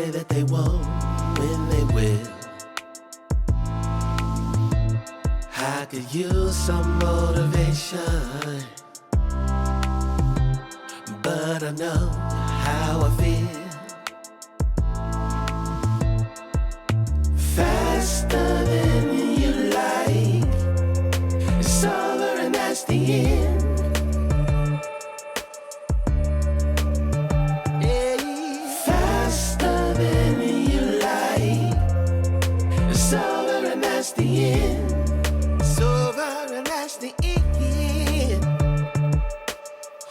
say that they won't when they will. I could use some motivation, but I know how I feel. Faster than you like, it's over and that's the end. Faster than you like, it's over and that's the end. It's over and that's the end.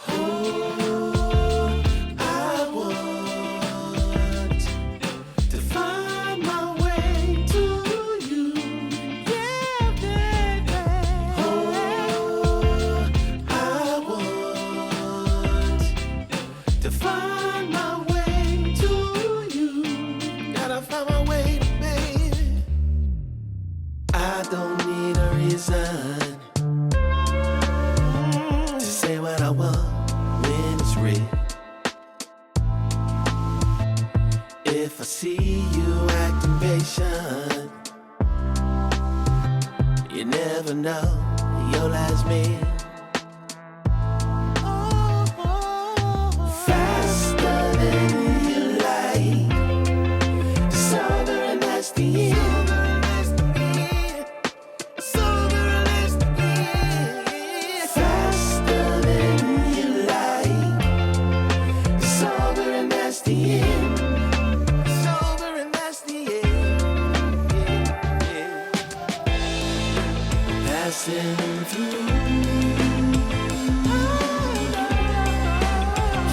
Oh, I want to find my way to you. Yeah, baby. Oh, I want to find my way to you. Gotta find my way, baby. I don't need a reason to say what I want when it's real. If I see you acting patient, you never know your last meal. Faster than you like, it's over and that's the end. Faster than you like, it's over and that's the end. It's over and that's the end. Passing through,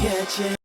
catching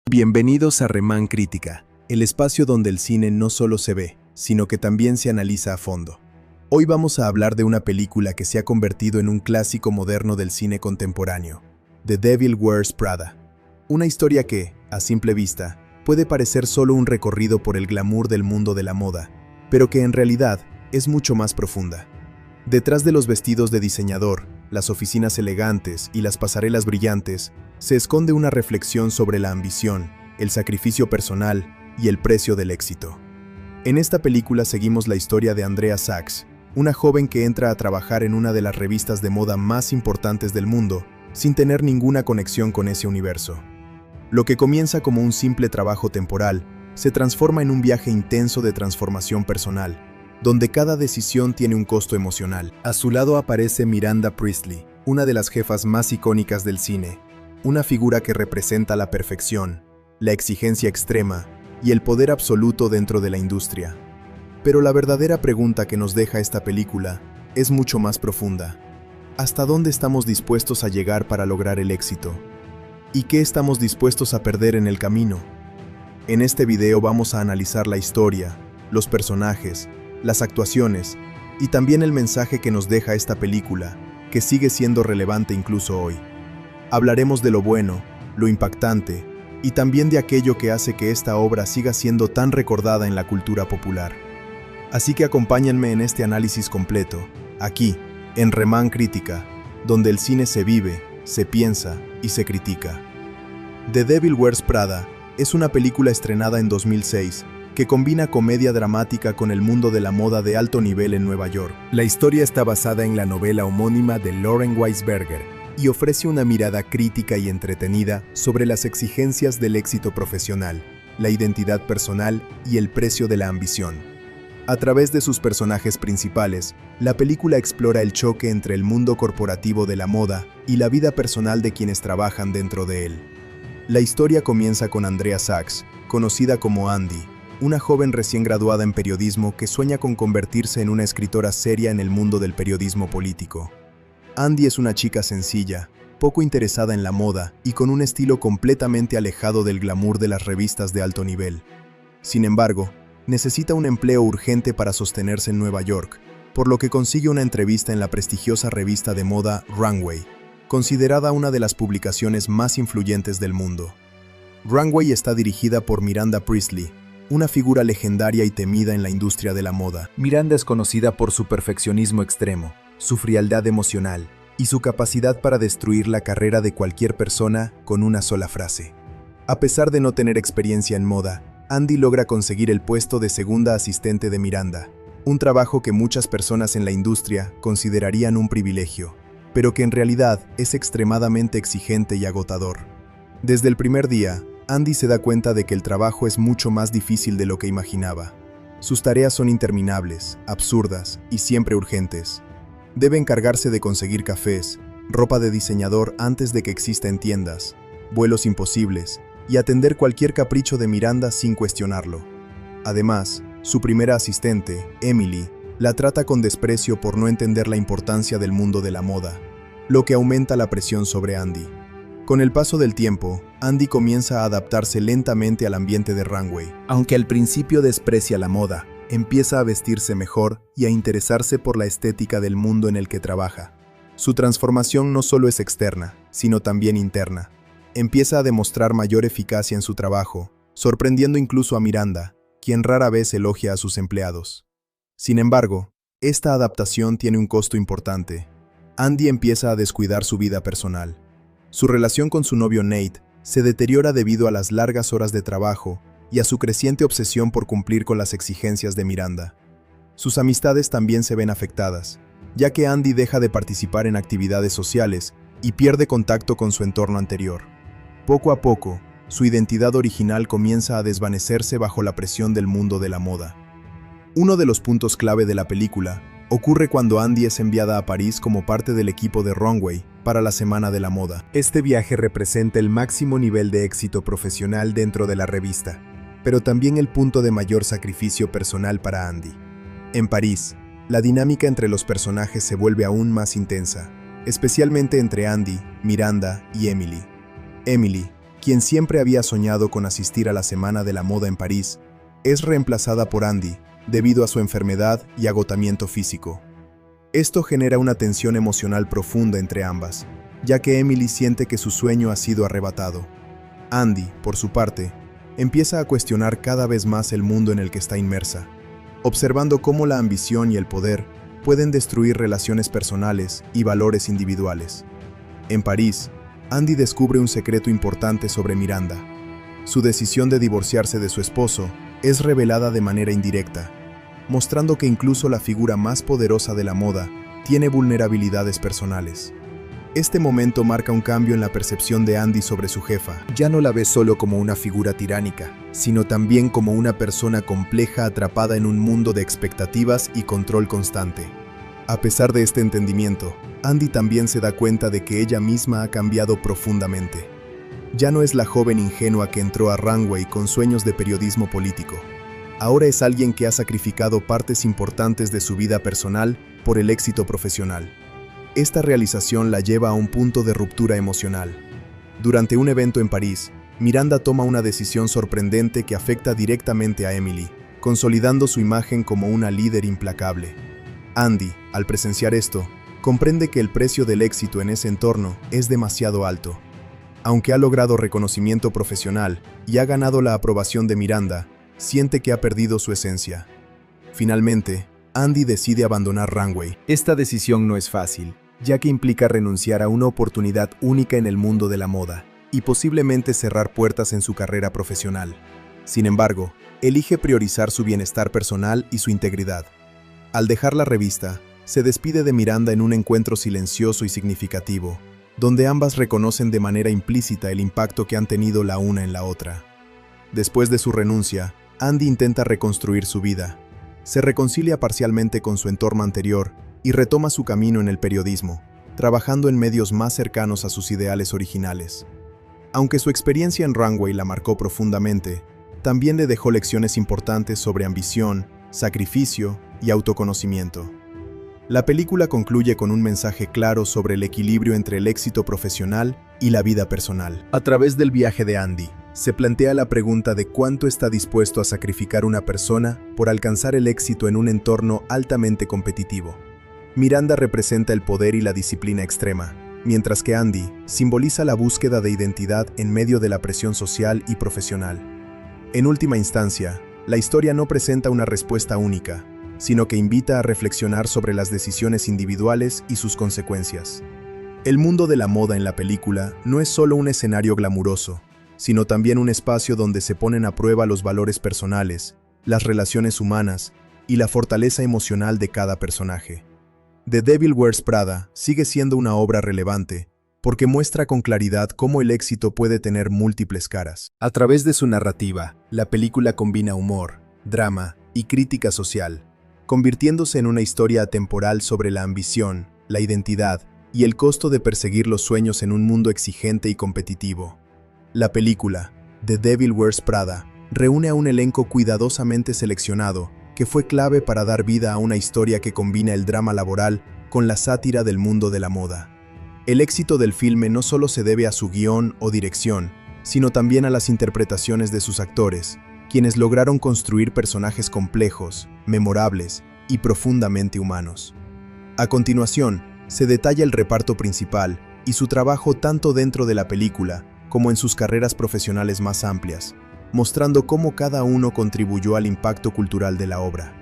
Bienvenidos a Remán Crítica, el espacio donde el cine no solo se ve, sino que también se analiza a fondo. Hoy vamos a hablar de una película que se ha convertido en un clásico moderno del cine contemporáneo, The Devil Wears Prada. Una historia que, a simple vista, puede parecer solo un recorrido por el glamour del mundo de la moda, pero que en realidad es mucho más profunda. Detrás de los vestidos de diseñador, las oficinas elegantes y las pasarelas brillantes, se esconde una reflexión sobre la ambición, el sacrificio personal y el precio del éxito. En esta película seguimos la historia de Andrea Sachs, una joven que entra a trabajar en una de las revistas de moda más importantes del mundo, sin tener ninguna conexión con ese universo. Lo que comienza como un simple trabajo temporal, se transforma en un viaje intenso de transformación personal, donde cada decisión tiene un costo emocional. A su lado aparece Miranda Priestly, una de las jefas más icónicas del cine, una figura que representa la perfección, la exigencia extrema y el poder absoluto dentro de la industria. Pero la verdadera pregunta que nos deja esta película es mucho más profunda. ¿Hasta dónde estamos dispuestos a llegar para lograr el éxito? ¿Y qué estamos dispuestos a perder en el camino? En este video vamos a analizar la historia, los personajes, las actuaciones y también el mensaje que nos deja esta película, que sigue siendo relevante incluso hoy. Hablaremos de lo bueno, lo impactante y también de aquello que hace que esta obra siga siendo tan recordada en la cultura popular. Así que acompáñenme en este análisis completo, aquí, en Remán Crítica, donde el cine se vive, se piensa y se critica. The Devil Wears Prada es una película estrenada en 2006 que combina comedia dramática con el mundo de la moda de alto nivel en Nueva York. La historia está basada en la novela homónima de Lauren Weisberger y ofrece una mirada crítica y entretenida sobre las exigencias del éxito profesional, la identidad personal y el precio de la ambición. A través de sus personajes principales, la película explora el choque entre el mundo corporativo de la moda y la vida personal de quienes trabajan dentro de él. La historia comienza con Andrea Sachs, conocida como Andy, una joven recién graduada en periodismo que sueña con convertirse en una escritora seria en el mundo del periodismo político. Andy es una chica sencilla, poco interesada en la moda y con un estilo completamente alejado del glamour de las revistas de alto nivel. Sin embargo, necesita un empleo urgente para sostenerse en Nueva York, por lo que consigue una entrevista en la prestigiosa revista de moda Runway, considerada una de las publicaciones más influyentes del mundo. Runway está dirigida por Miranda Priestly, una figura legendaria y temida en la industria de la moda. Miranda es conocida por su perfeccionismo extremo, su frialdad emocional y su capacidad para destruir la carrera de cualquier persona con una sola frase. A pesar de no tener experiencia en moda, Andy logra conseguir el puesto de segunda asistente de Miranda, un trabajo que muchas personas en la industria considerarían un privilegio, pero que en realidad es extremadamente exigente y agotador. Desde el primer día, Andy se da cuenta de que el trabajo es mucho más difícil de lo que imaginaba. Sus tareas son interminables, absurdas y siempre urgentes. Debe encargarse de conseguir cafés, ropa de diseñador antes de que exista en tiendas, vuelos imposibles y atender cualquier capricho de Miranda sin cuestionarlo. Además, su primera asistente, Emily, la trata con desprecio por no entender la importancia del mundo de la moda, lo que aumenta la presión sobre Andy. Con el paso del tiempo, Andy comienza a adaptarse lentamente al ambiente de Runway. Aunque al principio desprecia la moda, empieza a vestirse mejor y a interesarse por la estética del mundo en el que trabaja. Su transformación no solo es externa, sino también interna. Empieza a demostrar mayor eficacia en su trabajo, sorprendiendo incluso a Miranda, quien rara vez elogia a sus empleados. Sin embargo, esta adaptación tiene un costo importante. Andy empieza a descuidar su vida personal. Su relación con su novio Nate se deteriora debido a las largas horas de trabajo y a su creciente obsesión por cumplir con las exigencias de Miranda. Sus amistades también se ven afectadas, ya que Andy deja de participar en actividades sociales y pierde contacto con su entorno anterior. Poco a poco, su identidad original comienza a desvanecerse bajo la presión del mundo de la moda. Uno de los puntos clave de la película ocurre cuando Andy es enviada a París como parte del equipo de Runway para la Semana de la Moda. Este viaje representa el máximo nivel de éxito profesional dentro de la revista, pero también el punto de mayor sacrificio personal para Andy. En París, la dinámica entre los personajes se vuelve aún más intensa, especialmente entre Andy, Miranda y Emily. Emily, quien siempre había soñado con asistir a la Semana de la Moda en París, es reemplazada por Andy debido a su enfermedad y agotamiento físico. Esto genera una tensión emocional profunda entre ambas, ya que Emily siente que su sueño ha sido arrebatado. Andy, por su parte, empieza a cuestionar cada vez más el mundo en el que está inmersa, observando cómo la ambición y el poder pueden destruir relaciones personales y valores individuales. En París, Andy descubre un secreto importante sobre Miranda. Su decisión de divorciarse de su esposo es revelada de manera indirecta, mostrando que incluso la figura más poderosa de la moda tiene vulnerabilidades personales. Este momento marca un cambio en la percepción de Andy sobre su jefa. Ya no la ve solo como una figura tiránica, sino también como una persona compleja atrapada en un mundo de expectativas y control constante. A pesar de este entendimiento, Andy también se da cuenta de que ella misma ha cambiado profundamente. Ya no es la joven ingenua que entró a Runway con sueños de periodismo político. Ahora es alguien que ha sacrificado partes importantes de su vida personal por el éxito profesional. Esta realización la lleva a un punto de ruptura emocional. Durante un evento en París, Miranda toma una decisión sorprendente que afecta directamente a Emily, consolidando su imagen como una líder implacable. Andy, al presenciar esto, comprende que el precio del éxito en ese entorno es demasiado alto. Aunque ha logrado reconocimiento profesional y ha ganado la aprobación de Miranda, siente que ha perdido su esencia. Finalmente, Andy decide abandonar Runway. Esta decisión no es fácil, ya que implica renunciar a una oportunidad única en el mundo de la moda y posiblemente cerrar puertas en su carrera profesional. Sin embargo, elige priorizar su bienestar personal y su integridad. Al dejar la revista, se despide de Miranda en un encuentro silencioso y significativo, donde ambas reconocen de manera implícita el impacto que han tenido la una en la otra. Después de su renuncia, Andy intenta reconstruir su vida. Se reconcilia parcialmente con su entorno anterior y retoma su camino en el periodismo, trabajando en medios más cercanos a sus ideales originales. Aunque su experiencia en Runway la marcó profundamente, también le dejó lecciones importantes sobre ambición, sacrificio y autoconocimiento. La película concluye con un mensaje claro sobre el equilibrio entre el éxito profesional y la vida personal. A través del viaje de Andy, se plantea la pregunta de cuánto está dispuesto a sacrificar una persona por alcanzar el éxito en un entorno altamente competitivo. Miranda representa el poder y la disciplina extrema, mientras que Andy simboliza la búsqueda de identidad en medio de la presión social y profesional. En última instancia, la historia no presenta una respuesta única, sino que invita a reflexionar sobre las decisiones individuales y sus consecuencias. El mundo de la moda en la película no es solo un escenario glamuroso, sino también un espacio donde se ponen a prueba los valores personales, las relaciones humanas y la fortaleza emocional de cada personaje. The Devil Wears Prada sigue siendo una obra relevante, porque muestra con claridad cómo el éxito puede tener múltiples caras. A través de su narrativa, la película combina humor, drama y crítica social, convirtiéndose en una historia atemporal sobre la ambición, la identidad y el costo de perseguir los sueños en un mundo exigente y competitivo. La película, The Devil Wears Prada, reúne a un elenco cuidadosamente seleccionado que fue clave para dar vida a una historia que combina el drama laboral con la sátira del mundo de la moda. El éxito del filme no solo se debe a su guión o dirección, sino también a las interpretaciones de sus actores, quienes lograron construir personajes complejos, memorables y profundamente humanos. A continuación, se detalla el reparto principal y su trabajo tanto dentro de la película como en sus carreras profesionales más amplias, mostrando cómo cada uno contribuyó al impacto cultural de la obra.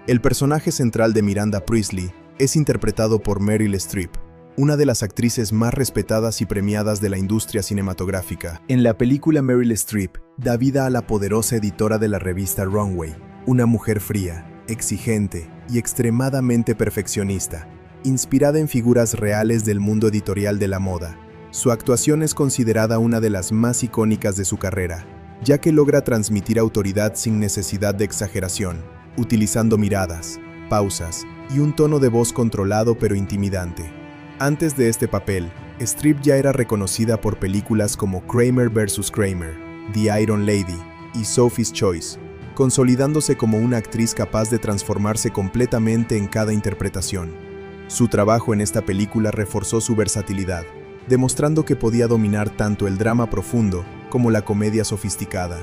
El personaje central de Miranda Priestly es interpretado por Meryl Streep, una de las actrices más respetadas y premiadas de la industria cinematográfica. En la película, Meryl Streep da vida a la poderosa editora de la revista Runway, una mujer fría, exigente y extremadamente perfeccionista, inspirada en figuras reales del mundo editorial de la moda. Su actuación es considerada una de las más icónicas de su carrera, ya que logra transmitir autoridad sin necesidad de exageración, utilizando miradas, pausas y un tono de voz controlado pero intimidante. Antes de este papel, Streep ya era reconocida por películas como Kramer vs. Kramer, The Iron Lady y Sophie's Choice, consolidándose como una actriz capaz de transformarse completamente en cada interpretación. Su trabajo en esta película reforzó su versatilidad, demostrando que podía dominar tanto el drama profundo como la comedia sofisticada.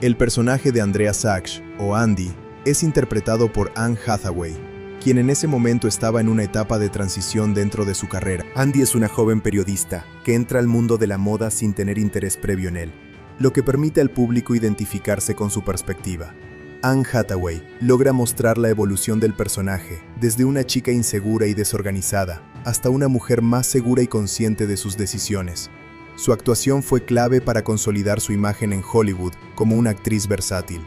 El personaje de Andrea Sachs, o Andy, es interpretado por Anne Hathaway, quien en ese momento estaba en una etapa de transición dentro de su carrera. Andy es una joven periodista que entra al mundo de la moda sin tener interés previo en él, lo que permite al público identificarse con su perspectiva. Anne Hathaway logra mostrar la evolución del personaje, desde una chica insegura y desorganizada, hasta una mujer más segura y consciente de sus decisiones. Su actuación fue clave para consolidar su imagen en Hollywood como una actriz versátil.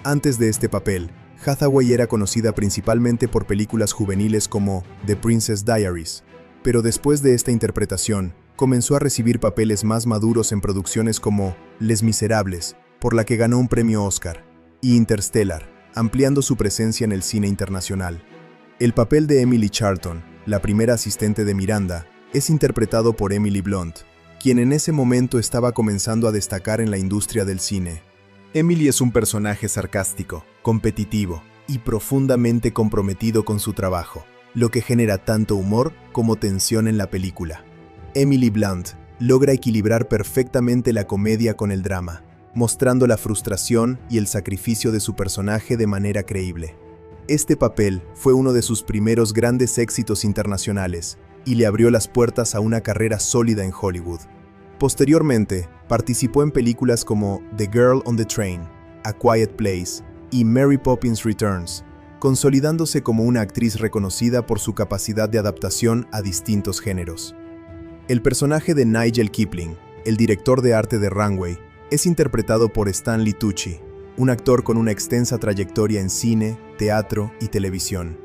Antes de este papel, Hathaway era conocida principalmente por películas juveniles como The Princess Diaries, pero después de esta interpretación, comenzó a recibir papeles más maduros en producciones como Les Miserables, por la que ganó un premio Oscar, y Interstellar, ampliando su presencia en el cine internacional. El papel de Emily Charlton, la primera asistente de Miranda, es interpretado por Emily Blunt, quien en ese momento estaba comenzando a destacar en la industria del cine. Emily es un personaje sarcástico, competitivo y profundamente comprometido con su trabajo, lo que genera tanto humor como tensión en la película. Emily Blunt logra equilibrar perfectamente la comedia con el drama, mostrando la frustración y el sacrificio de su personaje de manera creíble. Este papel fue uno de sus primeros grandes éxitos internacionales y le abrió las puertas a una carrera sólida en Hollywood. Posteriormente, participó en películas como The Girl on the Train, A Quiet Place y Mary Poppins Returns, consolidándose como una actriz reconocida por su capacidad de adaptación a distintos géneros. El personaje de Nigel Kipling, el director de arte de Runway, es interpretado por Stanley Tucci, un actor con una extensa trayectoria en cine, teatro y televisión.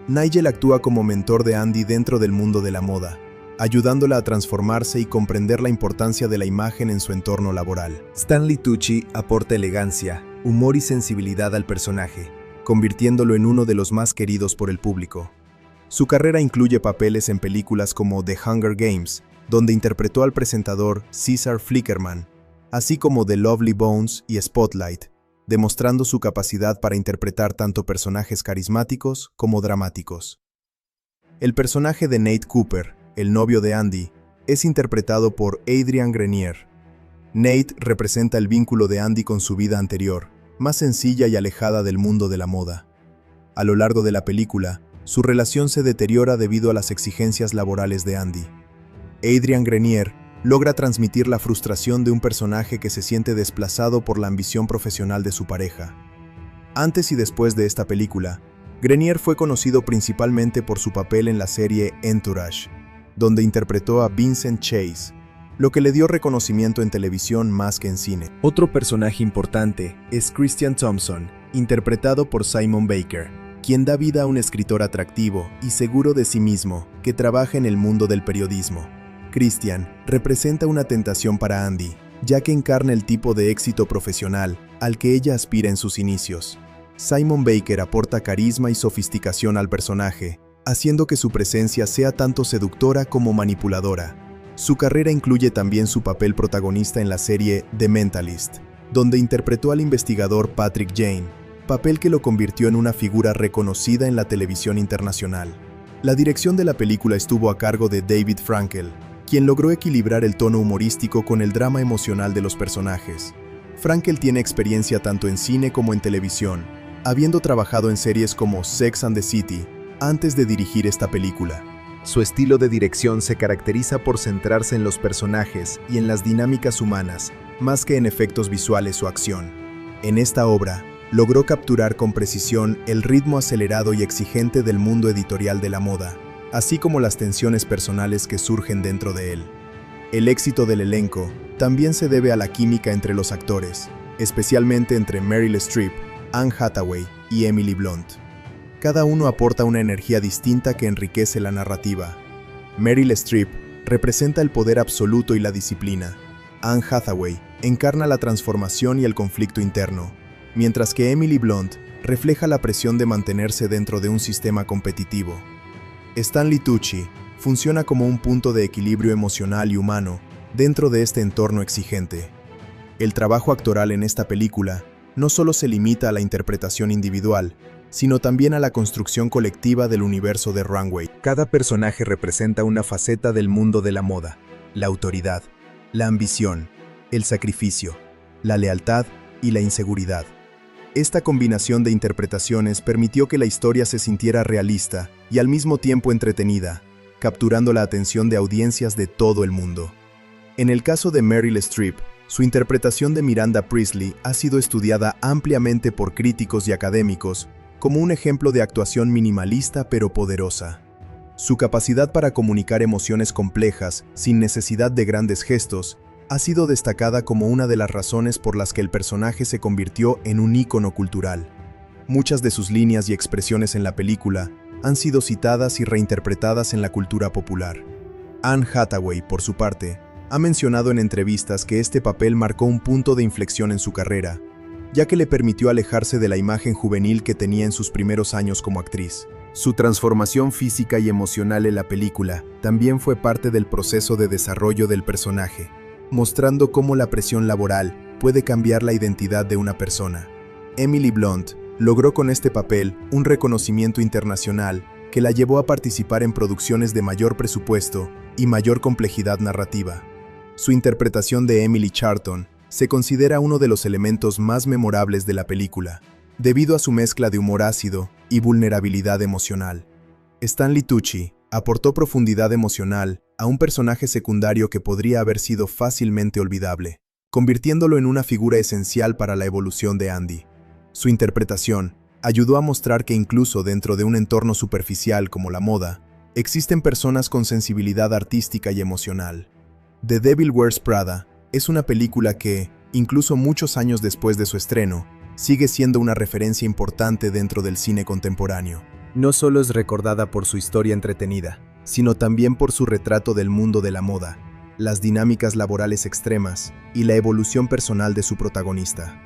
Nigel actúa como mentor de Andy dentro del mundo de la moda, ayudándola a transformarse y comprender la importancia de la imagen en su entorno laboral. Stanley Tucci aporta elegancia, humor y sensibilidad al personaje, convirtiéndolo en uno de los más queridos por el público. Su carrera incluye papeles en películas como The Hunger Games, donde interpretó al presentador César Flickerman, así como The Lovely Bones y Spotlight, demostrando su capacidad para interpretar tanto personajes carismáticos como dramáticos. El personaje de Nate Cooper, el novio de Andy, es interpretado por Adrian Grenier. Nate representa el vínculo de Andy con su vida anterior, más sencilla y alejada del mundo de la moda. A lo largo de la película, su relación se deteriora debido a las exigencias laborales de Andy. Adrian Grenier logra transmitir la frustración de un personaje que se siente desplazado por la ambición profesional de su pareja. Antes y después de esta película, Grenier fue conocido principalmente por su papel en la serie Entourage, donde interpretó a Vincent Chase, lo que le dio reconocimiento en televisión más que en cine. Otro personaje importante es Christian Thompson, interpretado por Simon Baker, quien da vida a un escritor atractivo y seguro de sí mismo que trabaja en el mundo del periodismo. Christian representa una tentación para Andy, ya que encarna el tipo de éxito profesional al que ella aspira en sus inicios. Simon Baker aporta carisma y sofisticación al personaje, haciendo que su presencia sea tanto seductora como manipuladora. Su carrera incluye también su papel protagonista en la serie The Mentalist, donde interpretó al investigador Patrick Jane, papel que lo convirtió en una figura reconocida en la televisión internacional. La dirección de la película estuvo a cargo de David Frankel, quien logró equilibrar el tono humorístico con el drama emocional de los personajes. Frankel tiene experiencia tanto en cine como en televisión, habiendo trabajado en series como Sex and the City, antes de dirigir esta película. Su estilo de dirección se caracteriza por centrarse en los personajes y en las dinámicas humanas, más que en efectos visuales o acción. En esta obra, logró capturar con precisión el ritmo acelerado y exigente del mundo editorial de la moda, así como las tensiones personales que surgen dentro de él. El éxito del elenco también se debe a la química entre los actores, especialmente entre Meryl Streep, Anne Hathaway y Emily Blunt. Cada uno aporta una energía distinta que enriquece la narrativa. Meryl Streep representa el poder absoluto y la disciplina. Anne Hathaway encarna la transformación y el conflicto interno, mientras que Emily Blunt refleja la presión de mantenerse dentro de un sistema competitivo. Stanley Tucci funciona como un punto de equilibrio emocional y humano dentro de este entorno exigente. El trabajo actoral en esta película no solo se limita a la interpretación individual, sino también a la construcción colectiva del universo de Runway. Cada personaje representa una faceta del mundo de la moda, la autoridad, la ambición, el sacrificio, la lealtad y la inseguridad. Esta combinación de interpretaciones permitió que la historia se sintiera realista y al mismo tiempo entretenida, capturando la atención de audiencias de todo el mundo. En el caso de Meryl Streep, su interpretación de Miranda Priestly ha sido estudiada ampliamente por críticos y académicos como un ejemplo de actuación minimalista pero poderosa. Su capacidad para comunicar emociones complejas sin necesidad de grandes gestos ha sido destacada como una de las razones por las que el personaje se convirtió en un ícono cultural. Muchas de sus líneas y expresiones en la película han sido citadas y reinterpretadas en la cultura popular. Anne Hathaway, por su parte, ha mencionado en entrevistas que este papel marcó un punto de inflexión en su carrera, ya que le permitió alejarse de la imagen juvenil que tenía en sus primeros años como actriz. Su transformación física y emocional en la película también fue parte del proceso de desarrollo del personaje, mostrando cómo la presión laboral puede cambiar la identidad de una persona. Emily Blunt logró con este papel un reconocimiento internacional que la llevó a participar en producciones de mayor presupuesto y mayor complejidad narrativa. Su interpretación de Emily Charlton se considera uno de los elementos más memorables de la película, debido a su mezcla de humor ácido y vulnerabilidad emocional. Stanley Tucci aportó profundidad emocional a un personaje secundario que podría haber sido fácilmente olvidable, convirtiéndolo en una figura esencial para la evolución de Andy. Su interpretación ayudó a mostrar que incluso dentro de un entorno superficial como la moda, existen personas con sensibilidad artística y emocional. The Devil Wears Prada es una película que, incluso muchos años después de su estreno, sigue siendo una referencia importante dentro del cine contemporáneo. No solo es recordada por su historia entretenida, sino también por su retrato del mundo de la moda, las dinámicas laborales extremas y la evolución personal de su protagonista.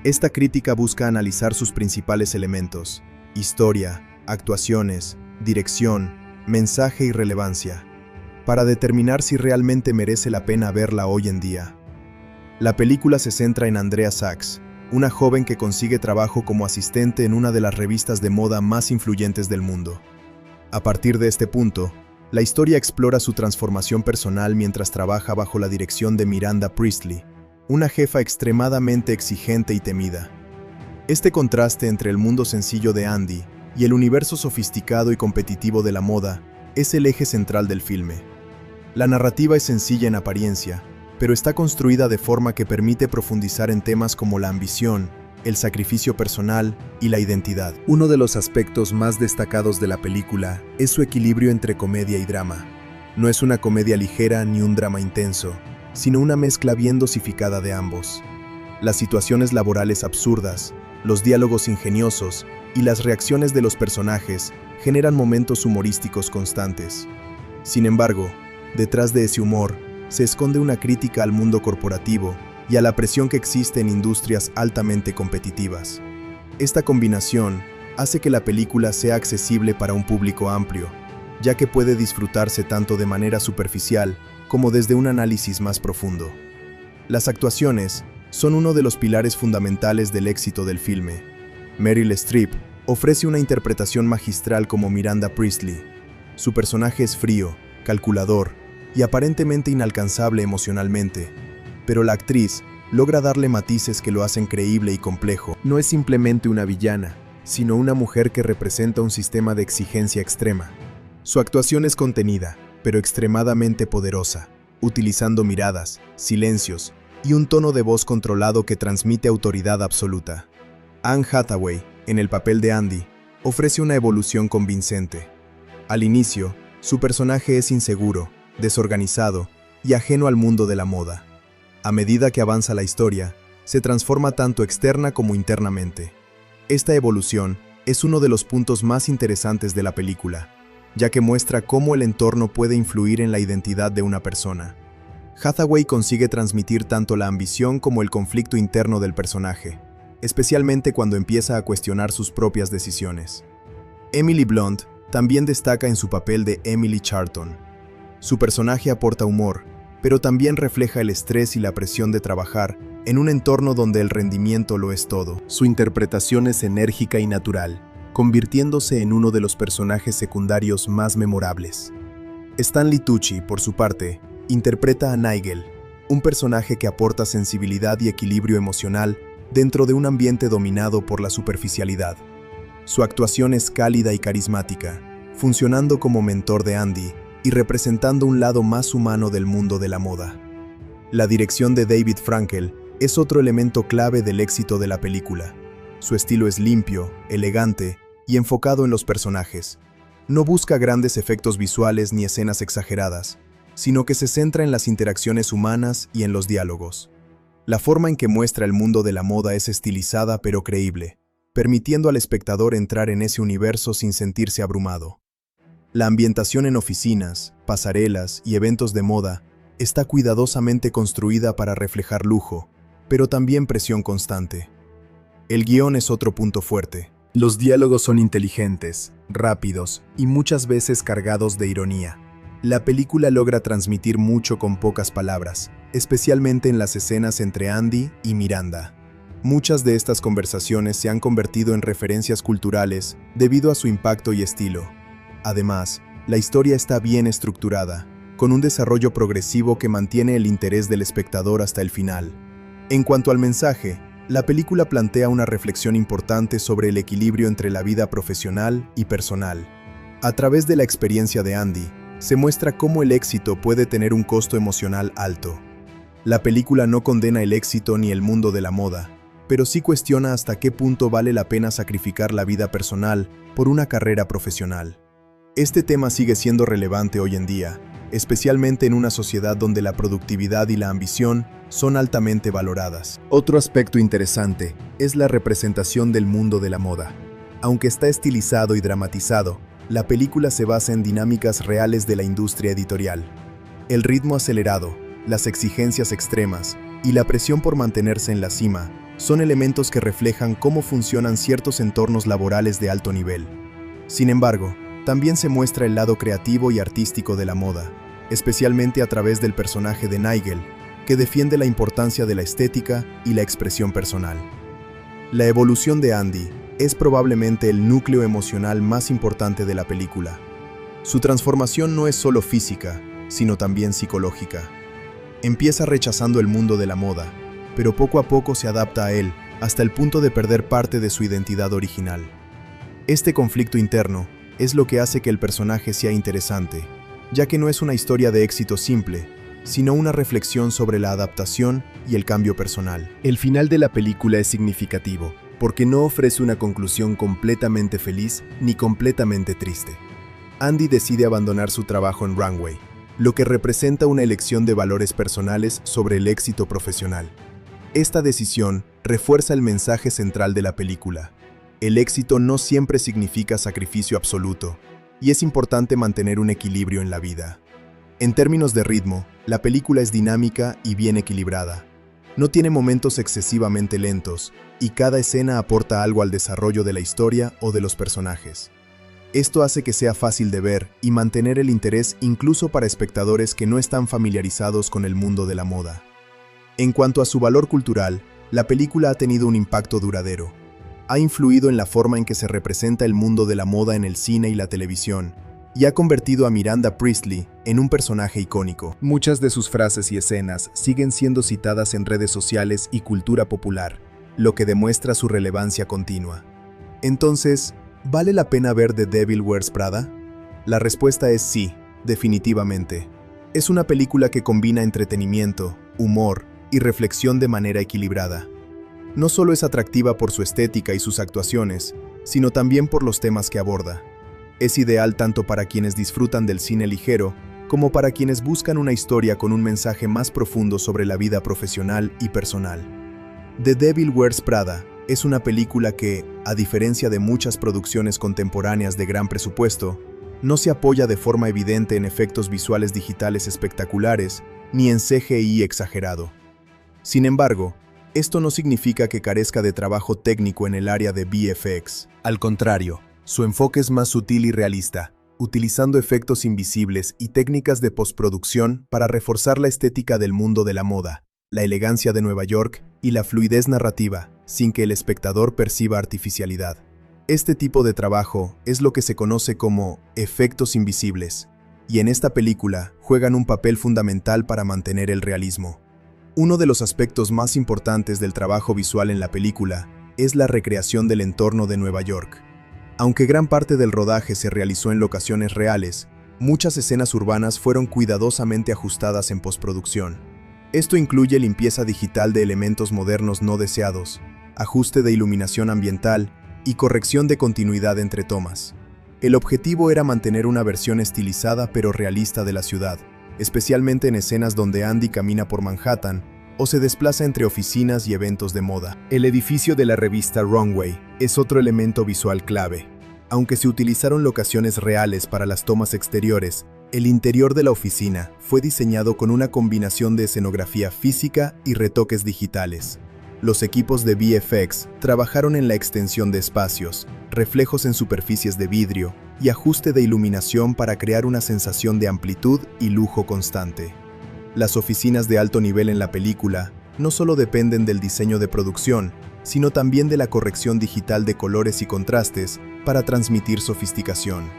Esta crítica busca analizar sus principales elementos: historia, actuaciones, dirección, mensaje y relevancia, para determinar si realmente merece la pena verla hoy en día. La película se centra en Andrea Sachs, una joven que consigue trabajo como asistente en una de las revistas de moda más influyentes del mundo. A partir de este punto, la historia explora su transformación personal mientras trabaja bajo la dirección de Miranda Priestly, una jefa extremadamente exigente y temida. Este contraste entre el mundo sencillo de Andy y el universo sofisticado y competitivo de la moda es el eje central del filme. La narrativa es sencilla en apariencia, pero está construida de forma que permite profundizar en temas como la ambición, el sacrificio personal y la identidad. Uno de los aspectos más destacados de la película es su equilibrio entre comedia y drama. No es una comedia ligera ni un drama intenso, sino una mezcla bien dosificada de ambos. Las situaciones laborales absurdas, los diálogos ingeniosos y las reacciones de los personajes generan momentos humorísticos constantes. Sin embargo, detrás de ese humor se esconde una crítica al mundo corporativo y a la presión que existe en industrias altamente competitivas. Esta combinación hace que la película sea accesible para un público amplio, ya que puede disfrutarse tanto de manera superficial como desde un análisis más profundo. Las actuaciones son uno de los pilares fundamentales del éxito del filme. Meryl Streep ofrece una interpretación magistral como Miranda Priestly. Su personaje es frío, calculador y aparentemente inalcanzable emocionalmente, pero la actriz logra darle matices que lo hacen creíble y complejo. No es simplemente una villana, sino una mujer que representa un sistema de exigencia extrema. Su actuación es contenida, pero extremadamente poderosa, utilizando miradas, silencios y un tono de voz controlado que transmite autoridad absoluta. Anne Hathaway, en el papel de Andy, ofrece una evolución convincente. Al inicio, su personaje es inseguro, desorganizado y ajeno al mundo de la moda. A medida que avanza la historia, se transforma tanto externa como internamente. Esta evolución es uno de los puntos más interesantes de la película, ya que muestra cómo el entorno puede influir en la identidad de una persona. Hathaway consigue transmitir tanto la ambición como el conflicto interno del personaje, especialmente cuando empieza a cuestionar sus propias decisiones. Emily Blunt también destaca en su papel de Emily Charlton. Su personaje aporta humor, pero también refleja el estrés y la presión de trabajar en un entorno donde el rendimiento lo es todo. Su interpretación es enérgica y natural, convirtiéndose en uno de los personajes secundarios más memorables. Stanley Tucci, por su parte, interpreta a Nigel, un personaje que aporta sensibilidad y equilibrio emocional dentro de un ambiente dominado por la superficialidad. Su actuación es cálida y carismática, funcionando como mentor de Andy y representando un lado más humano del mundo de la moda. La dirección de David Frankel es otro elemento clave del éxito de la película. Su estilo es limpio, elegante y enfocado en los personajes. No busca grandes efectos visuales ni escenas exageradas, sino que se centra en las interacciones humanas y en los diálogos. La forma en que muestra el mundo de la moda es estilizada pero creíble, permitiendo al espectador entrar en ese universo sin sentirse abrumado. La ambientación en oficinas, pasarelas y eventos de moda está cuidadosamente construida para reflejar lujo, pero también presión constante. El guión es otro punto fuerte. Los diálogos son inteligentes, rápidos y muchas veces cargados de ironía. La película logra transmitir mucho con pocas palabras, especialmente en las escenas entre Andy y Miranda. Muchas de estas conversaciones se han convertido en referencias culturales debido a su impacto y estilo. Además, la historia está bien estructurada, con un desarrollo progresivo que mantiene el interés del espectador hasta el final. En cuanto al mensaje, la película plantea una reflexión importante sobre el equilibrio entre la vida profesional y personal. A través de la experiencia de Andy, se muestra cómo el éxito puede tener un costo emocional alto. La película no condena el éxito ni el mundo de la moda, pero sí cuestiona hasta qué punto vale la pena sacrificar la vida personal por una carrera profesional. Este tema sigue siendo relevante hoy en día, especialmente en una sociedad donde la productividad y la ambición son altamente valoradas. Otro aspecto interesante es la representación del mundo de la moda. Aunque está estilizado y dramatizado, la película se basa en dinámicas reales de la industria editorial. El ritmo acelerado, las exigencias extremas y la presión por mantenerse en la cima son elementos que reflejan cómo funcionan ciertos entornos laborales de alto nivel. Sin embargo, también se muestra el lado creativo y artístico de la moda, especialmente a través del personaje de Nigel, que defiende la importancia de la estética y la expresión personal. La evolución de Andy es probablemente el núcleo emocional más importante de la película. Su transformación no es solo física, sino también psicológica. Empieza rechazando el mundo de la moda, pero poco a poco se adapta a él, hasta el punto de perder parte de su identidad original. Este conflicto interno es lo que hace que el personaje sea interesante, ya que no es una historia de éxito simple, sino una reflexión sobre la adaptación y el cambio personal. El final de la película es significativo, porque no ofrece una conclusión completamente feliz ni completamente triste. Andy decide abandonar su trabajo en Runway, lo que representa una elección de valores personales sobre el éxito profesional. Esta decisión refuerza el mensaje central de la película. El éxito no siempre significa sacrificio absoluto, y es importante mantener un equilibrio en la vida. En términos de ritmo, la película es dinámica y bien equilibrada. No tiene momentos excesivamente lentos, y cada escena aporta algo al desarrollo de la historia o de los personajes. Esto hace que sea fácil de ver y mantener el interés incluso para espectadores que no están familiarizados con el mundo de la moda. En cuanto a su valor cultural, la película ha tenido un impacto duradero. Ha influido en la forma en que se representa el mundo de la moda en el cine y la televisión, y ha convertido a Miranda Priestly en un personaje icónico. Muchas de sus frases y escenas siguen siendo citadas en redes sociales y cultura popular, lo que demuestra su relevancia continua. Entonces, ¿vale la pena ver The Devil Wears Prada? La respuesta es sí, definitivamente. Es una película que combina entretenimiento, humor y reflexión de manera equilibrada. No solo es atractiva por su estética y sus actuaciones, sino también por los temas que aborda. Es ideal tanto para quienes disfrutan del cine ligero, como para quienes buscan una historia con un mensaje más profundo sobre la vida profesional y personal. The Devil Wears Prada es una película que, a diferencia de muchas producciones contemporáneas de gran presupuesto, no se apoya de forma evidente en efectos visuales digitales espectaculares ni en CGI exagerado. Sin embargo, esto no significa que carezca de trabajo técnico en el área de VFX. Al contrario, su enfoque es más sutil y realista, utilizando efectos invisibles y técnicas de postproducción para reforzar la estética del mundo de la moda, la elegancia de Nueva York y la fluidez narrativa, sin que el espectador perciba artificialidad. Este tipo de trabajo es lo que se conoce como efectos invisibles, y en esta película juegan un papel fundamental para mantener el realismo. Uno de los aspectos más importantes del trabajo visual en la película es la recreación del entorno de Nueva York. Aunque gran parte del rodaje se realizó en locaciones reales, muchas escenas urbanas fueron cuidadosamente ajustadas en postproducción. Esto incluye limpieza digital de elementos modernos no deseados, ajuste de iluminación ambiental y corrección de continuidad entre tomas. El objetivo era mantener una versión estilizada pero realista de la ciudad, especialmente en escenas donde Andy camina por Manhattan o se desplaza entre oficinas y eventos de moda. El edificio de la revista Runway es otro elemento visual clave. Aunque se utilizaron locaciones reales para las tomas exteriores, el interior de la oficina fue diseñado con una combinación de escenografía física y retoques digitales. Los equipos de VFX trabajaron en la extensión de espacios, reflejos en superficies de vidrio y ajuste de iluminación para crear una sensación de amplitud y lujo constante. Las oficinas de alto nivel en la película no solo dependen del diseño de producción, sino también de la corrección digital de colores y contrastes para transmitir sofisticación.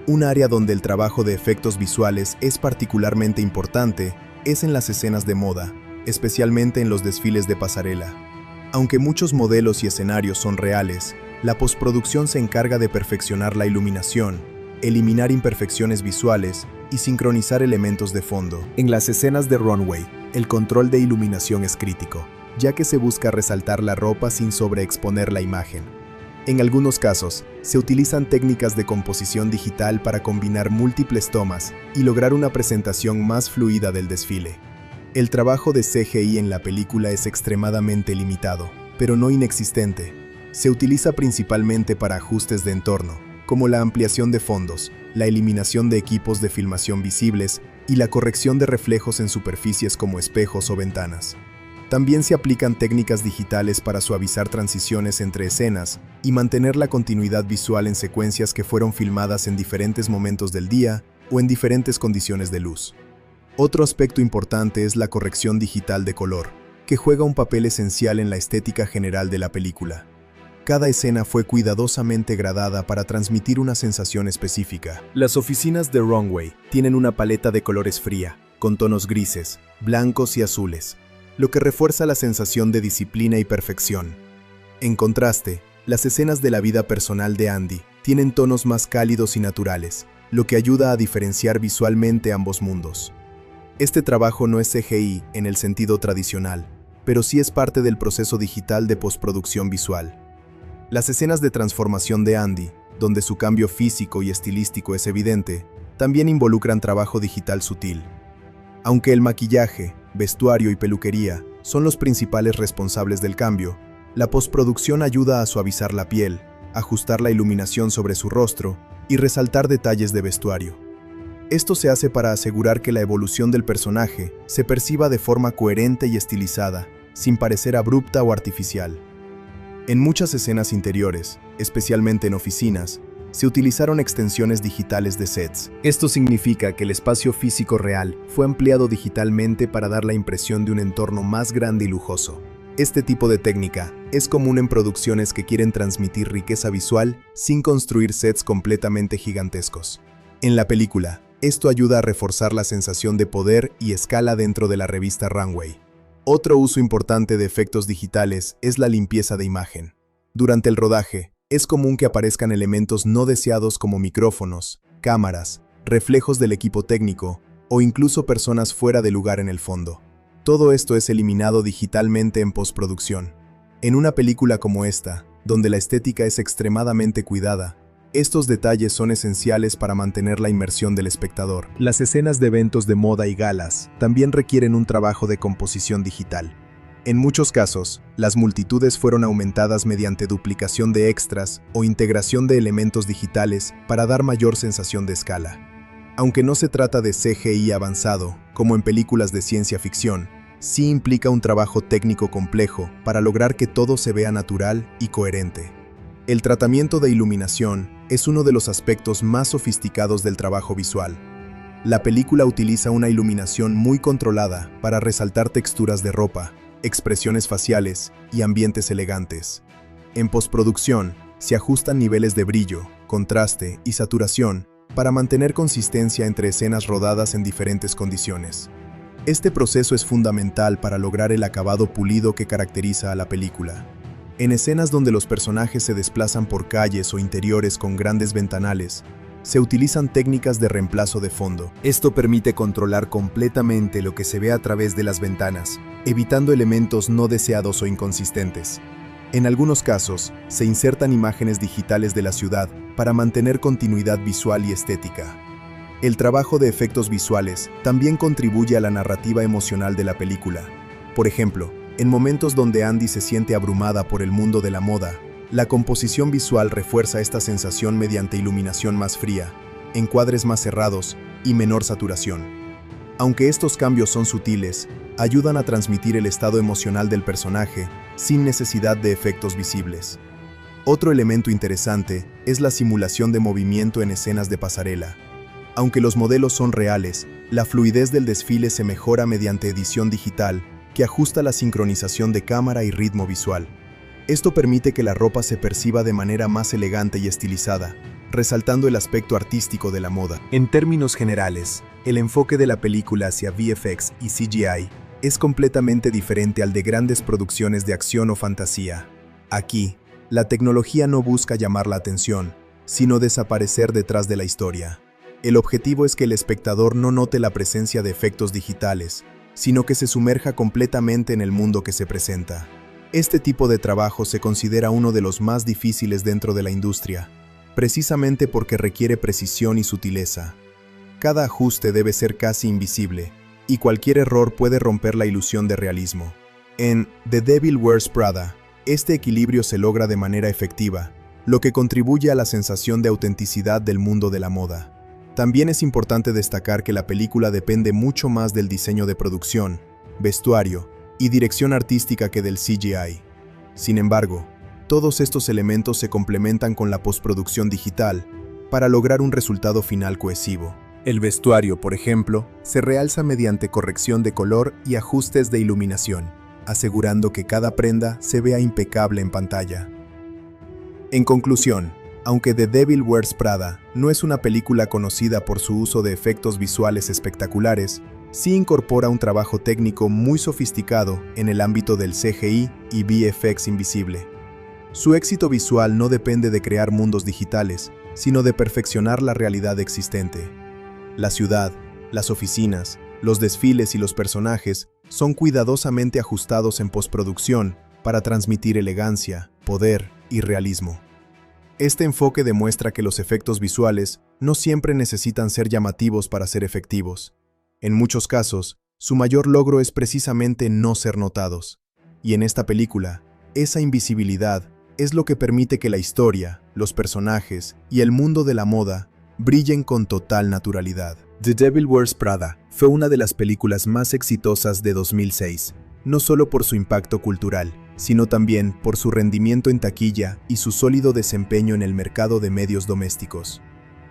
Un área donde el trabajo de efectos visuales es particularmente importante es en las escenas de moda, especialmente en los desfiles de pasarela. Aunque muchos modelos y escenarios son reales, la postproducción se encarga de perfeccionar la iluminación, eliminar imperfecciones visuales y sincronizar elementos de fondo. En las escenas de runway, el control de iluminación es crítico, ya que se busca resaltar la ropa sin sobreexponer la imagen. En algunos casos, se utilizan técnicas de composición digital para combinar múltiples tomas y lograr una presentación más fluida del desfile. El trabajo de CGI en la película es extremadamente limitado, pero no inexistente. Se utiliza principalmente para ajustes de entorno, como la ampliación de fondos, la eliminación de equipos de filmación visibles y la corrección de reflejos en superficies como espejos o ventanas. También se aplican técnicas digitales para suavizar transiciones entre escenas y mantener la continuidad visual en secuencias que fueron filmadas en diferentes momentos del día o en diferentes condiciones de luz. Otro aspecto importante es la corrección digital de color, que juega un papel esencial en la estética general de la película. Cada escena fue cuidadosamente gradada para transmitir una sensación específica. Las oficinas de Runway tienen una paleta de colores fría, con tonos grises, blancos y azules, lo que refuerza la sensación de disciplina y perfección. En contraste, las escenas de la vida personal de Andy tienen tonos más cálidos y naturales, lo que ayuda a diferenciar visualmente ambos mundos. Este trabajo no es CGI en el sentido tradicional, pero sí es parte del proceso digital de postproducción visual. Las escenas de transformación de Andy, donde su cambio físico y estilístico es evidente, también involucran trabajo digital sutil. Aunque el maquillaje, vestuario y peluquería son los principales responsables del cambio, la postproducción ayuda a suavizar la piel, ajustar la iluminación sobre su rostro y resaltar detalles de vestuario. Esto se hace para asegurar que la evolución del personaje se perciba de forma coherente y estilizada, sin parecer abrupta o artificial. En muchas escenas interiores, especialmente en oficinas, se utilizaron extensiones digitales de sets. Esto significa que el espacio físico real fue ampliado digitalmente para dar la impresión de un entorno más grande y lujoso. Este tipo de técnica es común en producciones que quieren transmitir riqueza visual sin construir sets completamente gigantescos. En la película, esto ayuda a reforzar la sensación de poder y escala dentro de la revista Runway. Otro uso importante de efectos digitales es la limpieza de imagen. Durante el rodaje, es común que aparezcan elementos no deseados como micrófonos, cámaras, reflejos del equipo técnico o incluso personas fuera de lugar en el fondo. Todo esto es eliminado digitalmente en postproducción. En una película como esta, donde la estética es extremadamente cuidada, estos detalles son esenciales para mantener la inmersión del espectador. Las escenas de eventos de moda y galas también requieren un trabajo de composición digital. En muchos casos, las multitudes fueron aumentadas mediante duplicación de extras o integración de elementos digitales para dar mayor sensación de escala. Aunque no se trata de CGI avanzado, como en películas de ciencia ficción, sí implica un trabajo técnico complejo para lograr que todo se vea natural y coherente. El tratamiento de iluminación es uno de los aspectos más sofisticados del trabajo visual. La película utiliza una iluminación muy controlada para resaltar texturas de ropa, expresiones faciales y ambientes elegantes. En postproducción, se ajustan niveles de brillo, contraste y saturación para mantener consistencia entre escenas rodadas en diferentes condiciones. Este proceso es fundamental para lograr el acabado pulido que caracteriza a la película. En escenas donde los personajes se desplazan por calles o interiores con grandes ventanales, se utilizan técnicas de reemplazo de fondo. Esto permite controlar completamente lo que se ve a través de las ventanas, evitando elementos no deseados o inconsistentes. En algunos casos, se insertan imágenes digitales de la ciudad para mantener continuidad visual y estética. El trabajo de efectos visuales también contribuye a la narrativa emocional de la película. Por ejemplo, en momentos donde Andy se siente abrumada por el mundo de la moda, la composición visual refuerza esta sensación mediante iluminación más fría, encuadres más cerrados y menor saturación. Aunque estos cambios son sutiles, ayudan a transmitir el estado emocional del personaje sin necesidad de efectos visibles. Otro elemento interesante es la simulación de movimiento en escenas de pasarela. Aunque los modelos son reales, la fluidez del desfile se mejora mediante edición digital que ajusta la sincronización de cámara y ritmo visual. Esto permite que la ropa se perciba de manera más elegante y estilizada, resaltando el aspecto artístico de la moda. En términos generales, el enfoque de la película hacia VFX y CGI es completamente diferente al de grandes producciones de acción o fantasía. Aquí, la tecnología no busca llamar la atención, sino desaparecer detrás de la historia. El objetivo es que el espectador no note la presencia de efectos digitales, sino que se sumerja completamente en el mundo que se presenta. Este tipo de trabajo se considera uno de los más difíciles dentro de la industria, precisamente porque requiere precisión y sutileza. Cada ajuste debe ser casi invisible, y cualquier error puede romper la ilusión de realismo. En The Devil Wears Prada, este equilibrio se logra de manera efectiva, lo que contribuye a la sensación de autenticidad del mundo de la moda. También es importante destacar que la película depende mucho más del diseño de producción, vestuario y dirección artística que del CGI. Sin embargo, todos estos elementos se complementan con la postproducción digital para lograr un resultado final cohesivo. El vestuario, por ejemplo, se realza mediante corrección de color y ajustes de iluminación, asegurando que cada prenda se vea impecable en pantalla. En conclusión, aunque The Devil Wears Prada no es una película conocida por su uso de efectos visuales espectaculares, sí incorpora un trabajo técnico muy sofisticado en el ámbito del CGI y VFX invisible. Su éxito visual no depende de crear mundos digitales, sino de perfeccionar la realidad existente. La ciudad, las oficinas, los desfiles y los personajes son cuidadosamente ajustados en postproducción para transmitir elegancia, poder y realismo. Este enfoque demuestra que los efectos visuales no siempre necesitan ser llamativos para ser efectivos. En muchos casos, su mayor logro es precisamente no ser notados. Y en esta película, esa invisibilidad es lo que permite que la historia, los personajes y el mundo de la moda brillen con total naturalidad. The Devil Wears Prada fue una de las películas más exitosas de 2006, no solo por su impacto cultural, sino también por su rendimiento en taquilla y su sólido desempeño en el mercado de medios domésticos.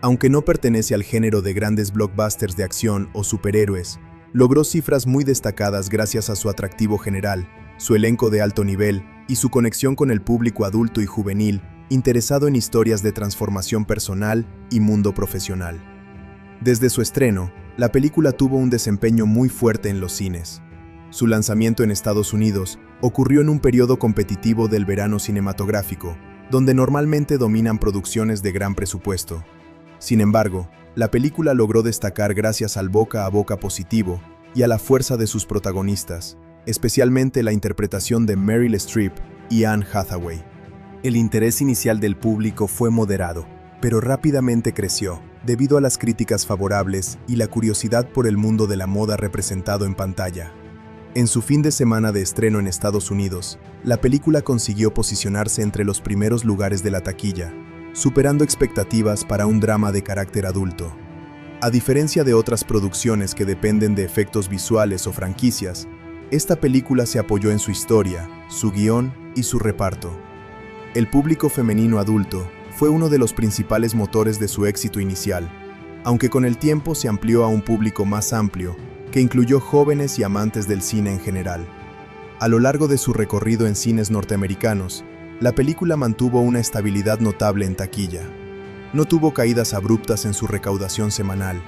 Aunque no pertenece al género de grandes blockbusters de acción o superhéroes, logró cifras muy destacadas gracias a su atractivo general, su elenco de alto nivel y su conexión con el público adulto y juvenil interesado en historias de transformación personal y mundo profesional. Desde su estreno, la película tuvo un desempeño muy fuerte en los cines. Su lanzamiento en Estados Unidos ocurrió en un periodo competitivo del verano cinematográfico, donde normalmente dominan producciones de gran presupuesto. Sin embargo, la película logró destacar gracias al boca a boca positivo y a la fuerza de sus protagonistas, especialmente la interpretación de Meryl Streep y Anne Hathaway. El interés inicial del público fue moderado, pero rápidamente creció debido a las críticas favorables y la curiosidad por el mundo de la moda representado en pantalla. En su fin de semana de estreno en Estados Unidos, la película consiguió posicionarse entre los primeros lugares de la taquilla, superando expectativas para un drama de carácter adulto. A diferencia de otras producciones que dependen de efectos visuales o franquicias, esta película se apoyó en su historia, su guión y su reparto. El público femenino adulto fue uno de los principales motores de su éxito inicial, aunque con el tiempo se amplió a un público más amplio, que incluyó jóvenes y amantes del cine en general. A lo largo de su recorrido en cines norteamericanos, la película mantuvo una estabilidad notable en taquilla. no tuvo caídas abruptas en su recaudación semanal,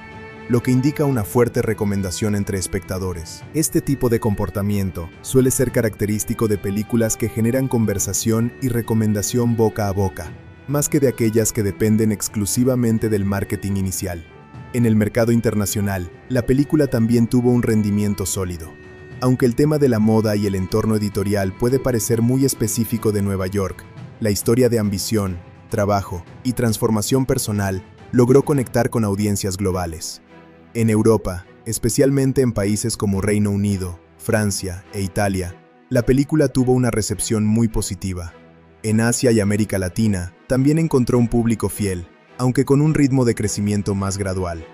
lo que indica una fuerte recomendación entre espectadores. Este tipo de comportamiento suele ser característico de películas que generan conversación y recomendación boca a boca, más que de aquellas que dependen exclusivamente del marketing inicial. En el mercado internacional, la película también tuvo un rendimiento sólido. Aunque el tema de la moda y el entorno editorial puede parecer muy específico de Nueva York, la historia de ambición, trabajo y transformación personal logró conectar con audiencias globales. En Europa, especialmente en países como Reino Unido, Francia e Italia, la película tuvo una recepción muy positiva. En Asia y América Latina, también encontró un público fiel, aunque con un ritmo de crecimiento más gradual.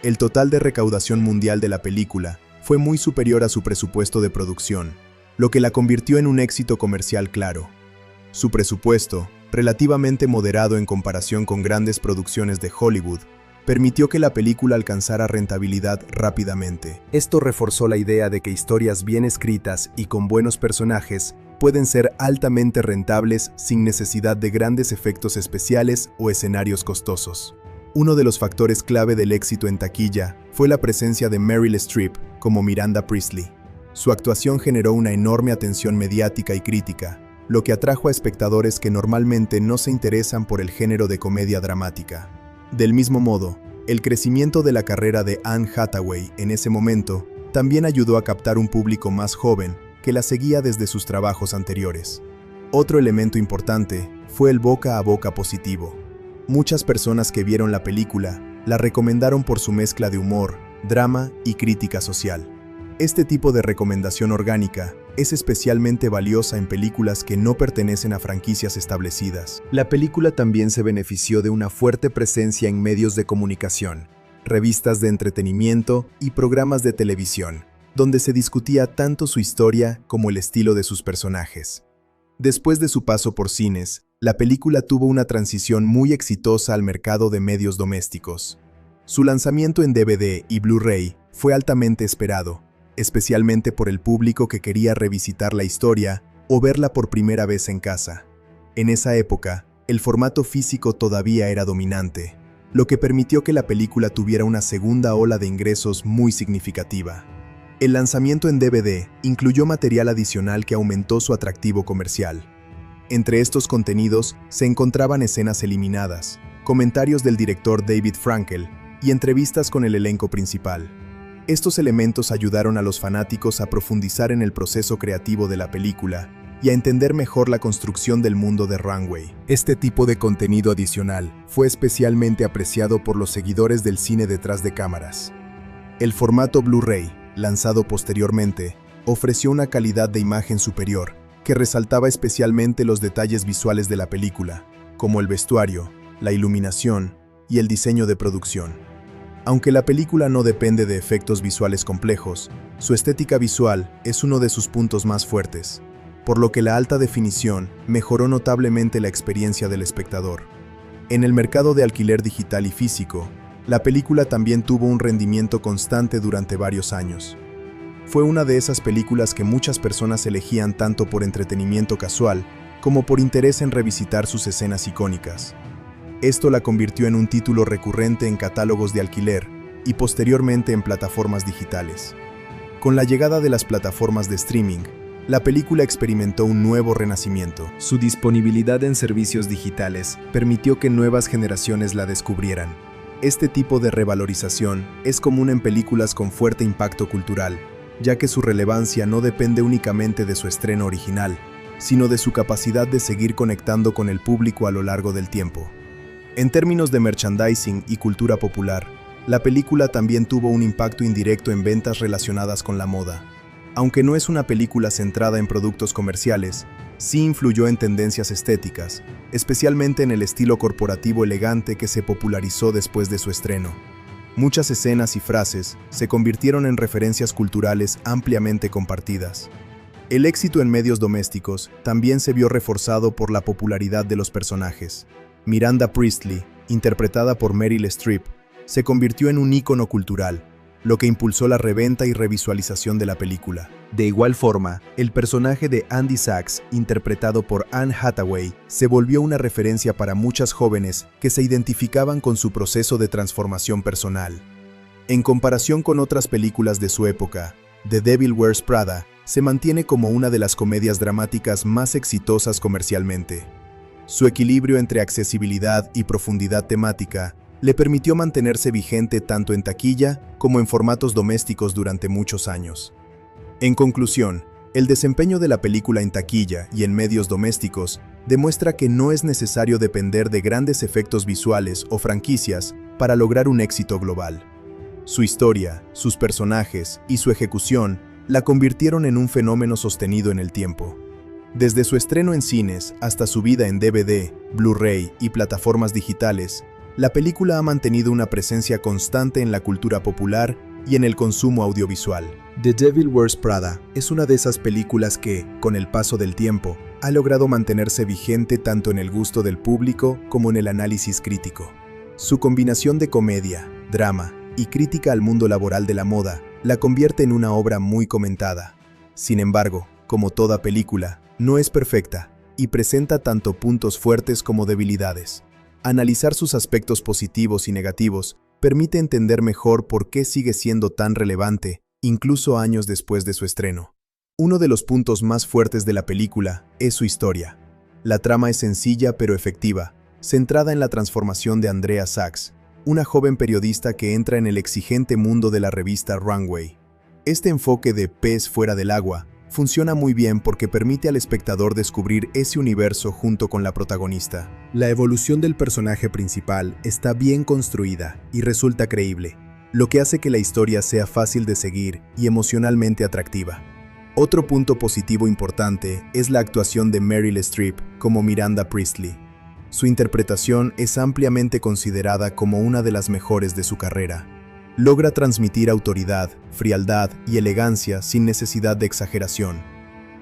El total de recaudación mundial de la película fue muy superior a su presupuesto de producción, lo que la convirtió en un éxito comercial claro. Su presupuesto, relativamente moderado en comparación con grandes producciones de Hollywood, permitió que la película alcanzara rentabilidad rápidamente. Esto reforzó la idea de que historias bien escritas y con buenos personajes pueden ser altamente rentables sin necesidad de grandes efectos especiales o escenarios costosos. Uno de los factores clave del éxito en taquilla fue la presencia de Meryl Streep como Miranda Priestley. Su actuación generó una enorme atención mediática y crítica, lo que atrajo a espectadores que normalmente no se interesan por el género de comedia dramática. Del mismo modo, el crecimiento de la carrera de Anne Hathaway en ese momento también ayudó a captar un público más joven que la seguía desde sus trabajos anteriores. Otro elemento importante fue el boca a boca positivo. Muchas personas que vieron la película la recomendaron por su mezcla de humor, drama y crítica social. Este tipo de recomendación orgánica es especialmente valiosa en películas que no pertenecen a franquicias establecidas. La película también se benefició de una fuerte presencia en medios de comunicación, revistas de entretenimiento y programas de televisión, donde se discutía tanto su historia como el estilo de sus personajes. Después de su paso por cines, la película tuvo una transición muy exitosa al mercado de medios domésticos. Su lanzamiento en DVD y Blu-ray fue altamente esperado, especialmente por el público que quería revisitar la historia o verla por primera vez en casa. En esa época, el formato físico todavía era dominante, lo que permitió que la película tuviera una segunda ola de ingresos muy significativa. El lanzamiento en DVD incluyó material adicional que aumentó su atractivo comercial. Entre estos contenidos se encontraban escenas eliminadas, comentarios del director David Frankel y entrevistas con el elenco principal. Estos elementos ayudaron a los fanáticos a profundizar en el proceso creativo de la película y a entender mejor la construcción del mundo de Runway. Este tipo de contenido adicional fue especialmente apreciado por los seguidores del cine detrás de cámaras. El formato Blu-ray, lanzado posteriormente, ofreció una calidad de imagen superior, que resaltaba especialmente los detalles visuales de la película, como el vestuario, la iluminación y el diseño de producción. Aunque la película no depende de efectos visuales complejos, su estética visual es uno de sus puntos más fuertes, por lo que la alta definición mejoró notablemente la experiencia del espectador. En el mercado de alquiler digital y físico, la película también tuvo un rendimiento constante durante varios años. Fue una de esas películas que muchas personas elegían tanto por entretenimiento casual como por interés en revisitar sus escenas icónicas. Esto la convirtió en un título recurrente en catálogos de alquiler y posteriormente en plataformas digitales. Con la llegada de las plataformas de streaming, la película experimentó un nuevo renacimiento. Su disponibilidad en servicios digitales permitió que nuevas generaciones la descubrieran. Este tipo de revalorización es común en películas con fuerte impacto cultural, ya que su relevancia no depende únicamente de su estreno original, sino de su capacidad de seguir conectando con el público a lo largo del tiempo. En términos de merchandising y cultura popular, la película también tuvo un impacto indirecto en ventas relacionadas con la moda. Aunque no es una película centrada en productos comerciales, sí influyó en tendencias estéticas, especialmente en el estilo corporativo elegante que se popularizó después de su estreno. Muchas escenas y frases se convirtieron en referencias culturales ampliamente compartidas. El éxito en medios domésticos también se vio reforzado por la popularidad de los personajes. Miranda Priestley, interpretada por Meryl Streep, se convirtió en un ícono cultural, lo que impulsó la reventa y revisualización de la película. De igual forma, el personaje de Andy Sachs, interpretado por Anne Hathaway, se volvió una referencia para muchas jóvenes que se identificaban con su proceso de transformación personal. En comparación con otras películas de su época, The Devil Wears Prada se mantiene como una de las comedias dramáticas más exitosas comercialmente. Su equilibrio entre accesibilidad y profundidad temática le permitió mantenerse vigente tanto en taquilla como en formatos domésticos durante muchos años. En conclusión, el desempeño de la película en taquilla y en medios domésticos demuestra que no es necesario depender de grandes efectos visuales o franquicias para lograr un éxito global. Su historia, sus personajes y su ejecución la convirtieron en un fenómeno sostenido en el tiempo. Desde su estreno en cines hasta su vida en DVD, Blu-ray y plataformas digitales, la película ha mantenido una presencia constante en la cultura popular y en el consumo audiovisual. The Devil Wears Prada es una de esas películas que, con el paso del tiempo, ha logrado mantenerse vigente tanto en el gusto del público como en el análisis crítico. Su combinación de comedia, drama y crítica al mundo laboral de la moda la convierte en una obra muy comentada. Sin embargo, como toda película, no es perfecta y presenta tanto puntos fuertes como debilidades. Analizar sus aspectos positivos y negativos permite entender mejor por qué sigue siendo tan relevante, incluso años después de su estreno. Uno de los puntos más fuertes de la película es su historia. La trama es sencilla pero efectiva, centrada en la transformación de Andrea Sachs, una joven periodista que entra en el exigente mundo de la revista Runway. Este enfoque de pez fuera del agua funciona muy bien porque permite al espectador descubrir ese universo junto con la protagonista. La evolución del personaje principal está bien construida y resulta creíble, lo que hace que la historia sea fácil de seguir y emocionalmente atractiva. Otro punto positivo importante es la actuación de Meryl Streep como Miranda Priestley. Su interpretación es ampliamente considerada como una de las mejores de su carrera. Logra transmitir autoridad, frialdad y elegancia sin necesidad de exageración.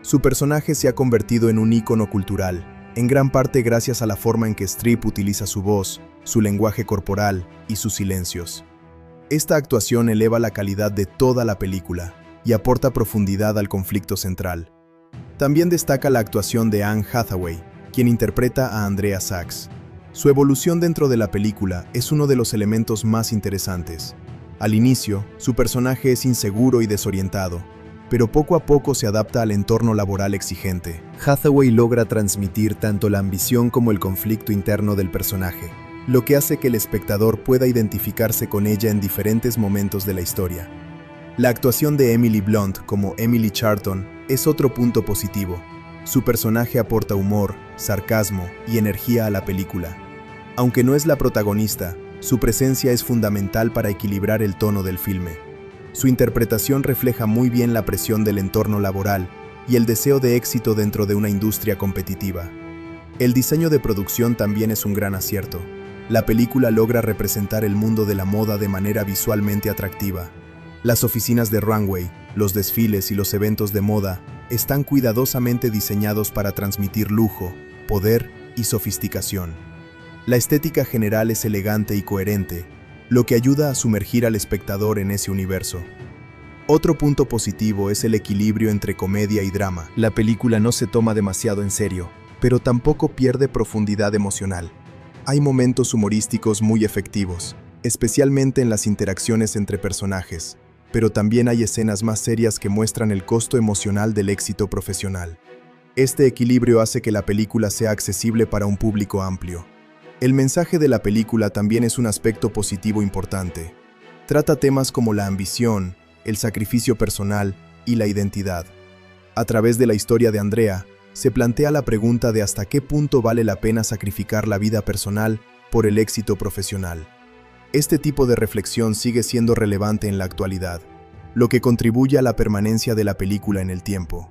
Su personaje se ha convertido en un ícono cultural, en gran parte gracias a la forma en que Streep utiliza su voz, su lenguaje corporal y sus silencios. Esta actuación eleva la calidad de toda la película y aporta profundidad al conflicto central. También destaca la actuación de Anne Hathaway, quien interpreta a Andrea Sachs. Su evolución dentro de la película es uno de los elementos más interesantes. Al inicio, su personaje es inseguro y desorientado, pero poco a poco se adapta al entorno laboral exigente. Hathaway logra transmitir tanto la ambición como el conflicto interno del personaje, lo que hace que el espectador pueda identificarse con ella en diferentes momentos de la historia. La actuación de Emily Blunt como Emily Charlton es otro punto positivo. Su personaje aporta humor, sarcasmo y energía a la película. Aunque no es la protagonista, su presencia es fundamental para equilibrar el tono del filme. Su interpretación refleja muy bien la presión del entorno laboral y el deseo de éxito dentro de una industria competitiva. El diseño de producción también es un gran acierto. La película logra representar el mundo de la moda de manera visualmente atractiva. Las oficinas de Runway, los desfiles y los eventos de moda están cuidadosamente diseñados para transmitir lujo, poder y sofisticación. La estética general es elegante y coherente, lo que ayuda a sumergir al espectador en ese universo. Otro punto positivo es el equilibrio entre comedia y drama. La película no se toma demasiado en serio, pero tampoco pierde profundidad emocional. Hay momentos humorísticos muy efectivos, especialmente en las interacciones entre personajes, pero también hay escenas más serias que muestran el costo emocional del éxito profesional. Este equilibrio hace que la película sea accesible para un público amplio. El mensaje de la película también es un aspecto positivo importante. Trata temas como la ambición, el sacrificio personal y la identidad. A través de la historia de Andrea, se plantea la pregunta de hasta qué punto vale la pena sacrificar la vida personal por el éxito profesional. Este tipo de reflexión sigue siendo relevante en la actualidad, lo que contribuye a la permanencia de la película en el tiempo.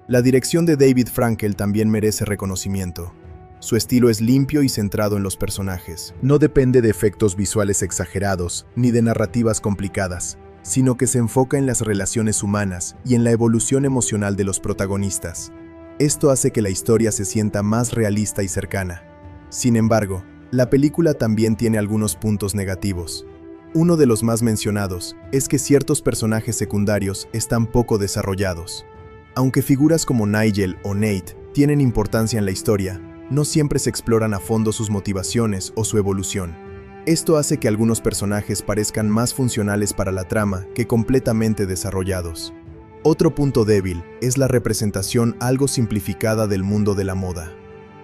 La dirección de David Frankel también merece reconocimiento. Su estilo es limpio y centrado en los personajes. No depende de efectos visuales exagerados ni de narrativas complicadas, sino que se enfoca en las relaciones humanas y en la evolución emocional de los protagonistas. Esto hace que la historia se sienta más realista y cercana. Sin embargo, la película también tiene algunos puntos negativos. Uno de los más mencionados es que ciertos personajes secundarios están poco desarrollados. Aunque figuras como Nigel o Nate tienen importancia en la historia, no siempre se exploran a fondo sus motivaciones o su evolución. Esto hace que algunos personajes parezcan más funcionales para la trama que completamente desarrollados. Otro punto débil es la representación algo simplificada del mundo de la moda.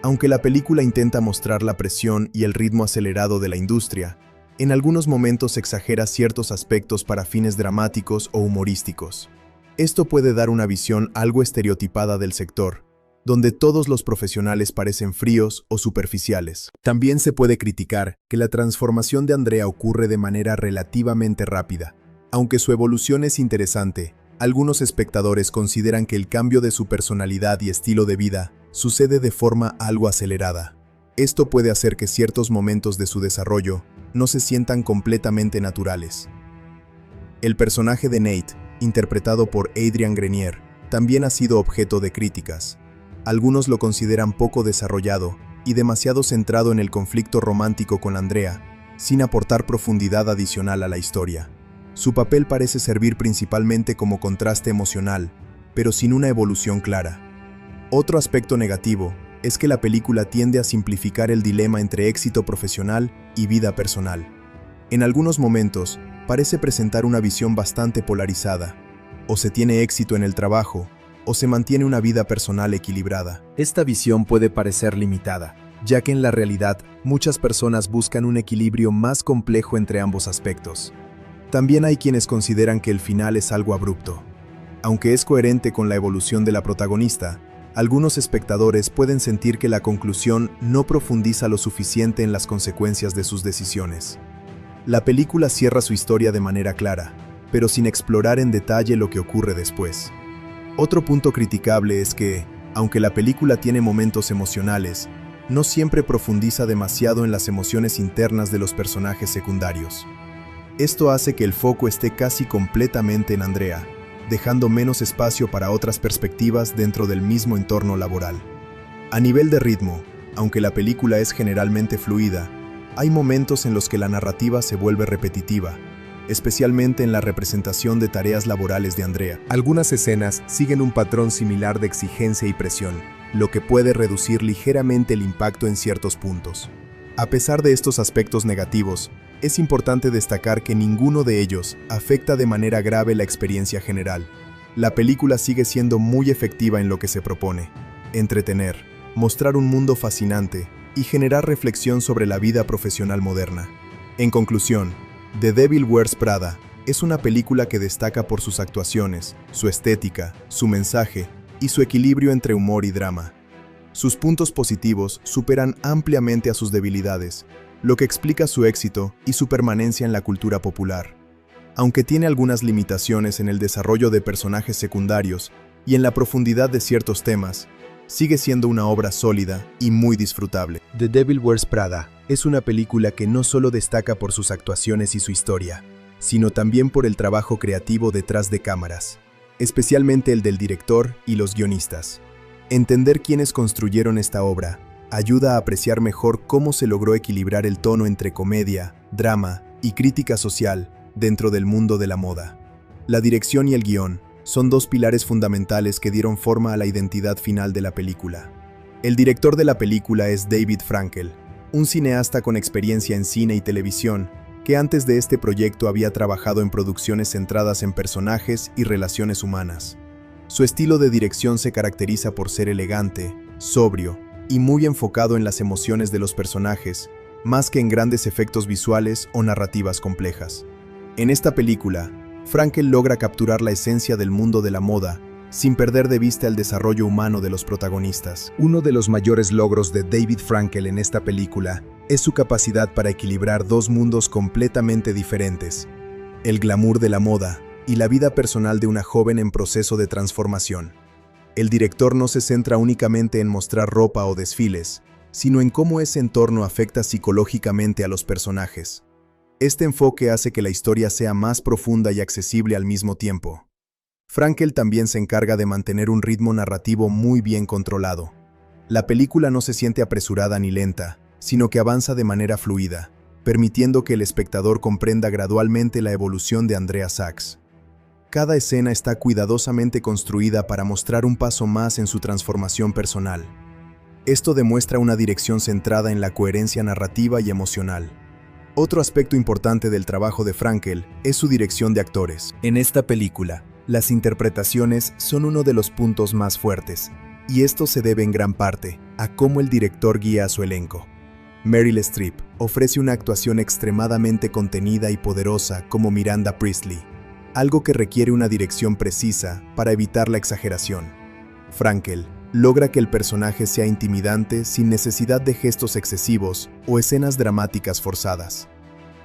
Aunque la película intenta mostrar la presión y el ritmo acelerado de la industria, en algunos momentos exagera ciertos aspectos para fines dramáticos o humorísticos. Esto puede dar una visión algo estereotipada del sector, donde todos los profesionales parecen fríos o superficiales. También se puede criticar que la transformación de Andrea ocurre de manera relativamente rápida. Aunque su evolución es interesante, algunos espectadores consideran que el cambio de su personalidad y estilo de vida sucede de forma algo acelerada. Esto puede hacer que ciertos momentos de su desarrollo no se sientan completamente naturales. El personaje de Nate, interpretado por Adrian Grenier, también ha sido objeto de críticas. Algunos lo consideran poco desarrollado y demasiado centrado en el conflicto romántico con Andrea, sin aportar profundidad adicional a la historia. Su papel parece servir principalmente como contraste emocional, pero sin una evolución clara. Otro aspecto negativo es que la película tiende a simplificar el dilema entre éxito profesional y vida personal. En algunos momentos, parece presentar una visión bastante polarizada. O se tiene éxito en el trabajo, o se mantiene una vida personal equilibrada. Esta visión puede parecer limitada, ya que en la realidad muchas personas buscan un equilibrio más complejo entre ambos aspectos. También hay quienes consideran que el final es algo abrupto. Aunque es coherente con la evolución de la protagonista, algunos espectadores pueden sentir que la conclusión no profundiza lo suficiente en las consecuencias de sus decisiones. La película cierra su historia de manera clara, pero sin explorar en detalle lo que ocurre después. Otro punto criticable es que, aunque la película tiene momentos emocionales, no siempre profundiza demasiado en las emociones internas de los personajes secundarios. Esto hace que el foco esté casi completamente en Andrea, dejando menos espacio para otras perspectivas dentro del mismo entorno laboral. A nivel de ritmo, aunque la película es generalmente fluida, hay momentos en los que la narrativa se vuelve repetitiva, especialmente en la representación de tareas laborales de Andrea. Algunas escenas siguen un patrón similar de exigencia y presión, lo que puede reducir ligeramente el impacto en ciertos puntos. A pesar de estos aspectos negativos, es importante destacar que ninguno de ellos afecta de manera grave la experiencia general. La película sigue siendo muy efectiva en lo que se propone: entretener, mostrar un mundo fascinante y generar reflexión sobre la vida profesional moderna. En conclusión, The Devil Wears Prada es una película que destaca por sus actuaciones, su estética, su mensaje y su equilibrio entre humor y drama. Sus puntos positivos superan ampliamente a sus debilidades, lo que explica su éxito y su permanencia en la cultura popular. Aunque tiene algunas limitaciones en el desarrollo de personajes secundarios y en la profundidad de ciertos temas, sigue siendo una obra sólida y muy disfrutable. The Devil Wears Prada es una película que no solo destaca por sus actuaciones y su historia, sino también por el trabajo creativo detrás de cámaras, especialmente el del director y los guionistas. Entender quiénes construyeron esta obra ayuda a apreciar mejor cómo se logró equilibrar el tono entre comedia, drama y crítica social dentro del mundo de la moda. La dirección y el guión son dos pilares fundamentales que dieron forma a la identidad final de la película. El director de la película es David Frankel, un cineasta con experiencia en cine y televisión, que antes de este proyecto había trabajado en producciones centradas en personajes y relaciones humanas. Su estilo de dirección se caracteriza por ser elegante, sobrio y muy enfocado en las emociones de los personajes, más que en grandes efectos visuales o narrativas complejas. En esta película, Frankel logra capturar la esencia del mundo de la moda, sin perder de vista el desarrollo humano de los protagonistas. Uno de los mayores logros de David Frankel en esta película es su capacidad para equilibrar dos mundos completamente diferentes: el glamour de la moda y la vida personal de una joven en proceso de transformación. El director no se centra únicamente en mostrar ropa o desfiles, sino en cómo ese entorno afecta psicológicamente a los personajes. Este enfoque hace que la historia sea más profunda y accesible al mismo tiempo. Frankel también se encarga de mantener un ritmo narrativo muy bien controlado. La película no se siente apresurada ni lenta, sino que avanza de manera fluida, permitiendo que el espectador comprenda gradualmente la evolución de Andrea Sachs. Cada escena está cuidadosamente construida para mostrar un paso más en su transformación personal. Esto demuestra una dirección centrada en la coherencia narrativa y emocional. Otro aspecto importante del trabajo de Frankel es su dirección de actores. En esta película, las interpretaciones son uno de los puntos más fuertes, y esto se debe en gran parte a cómo el director guía a su elenco. Meryl Streep ofrece una actuación extremadamente contenida y poderosa como Miranda Priestley, algo que requiere una dirección precisa para evitar la exageración. Frankel logra que el personaje sea intimidante sin necesidad de gestos excesivos o escenas dramáticas forzadas.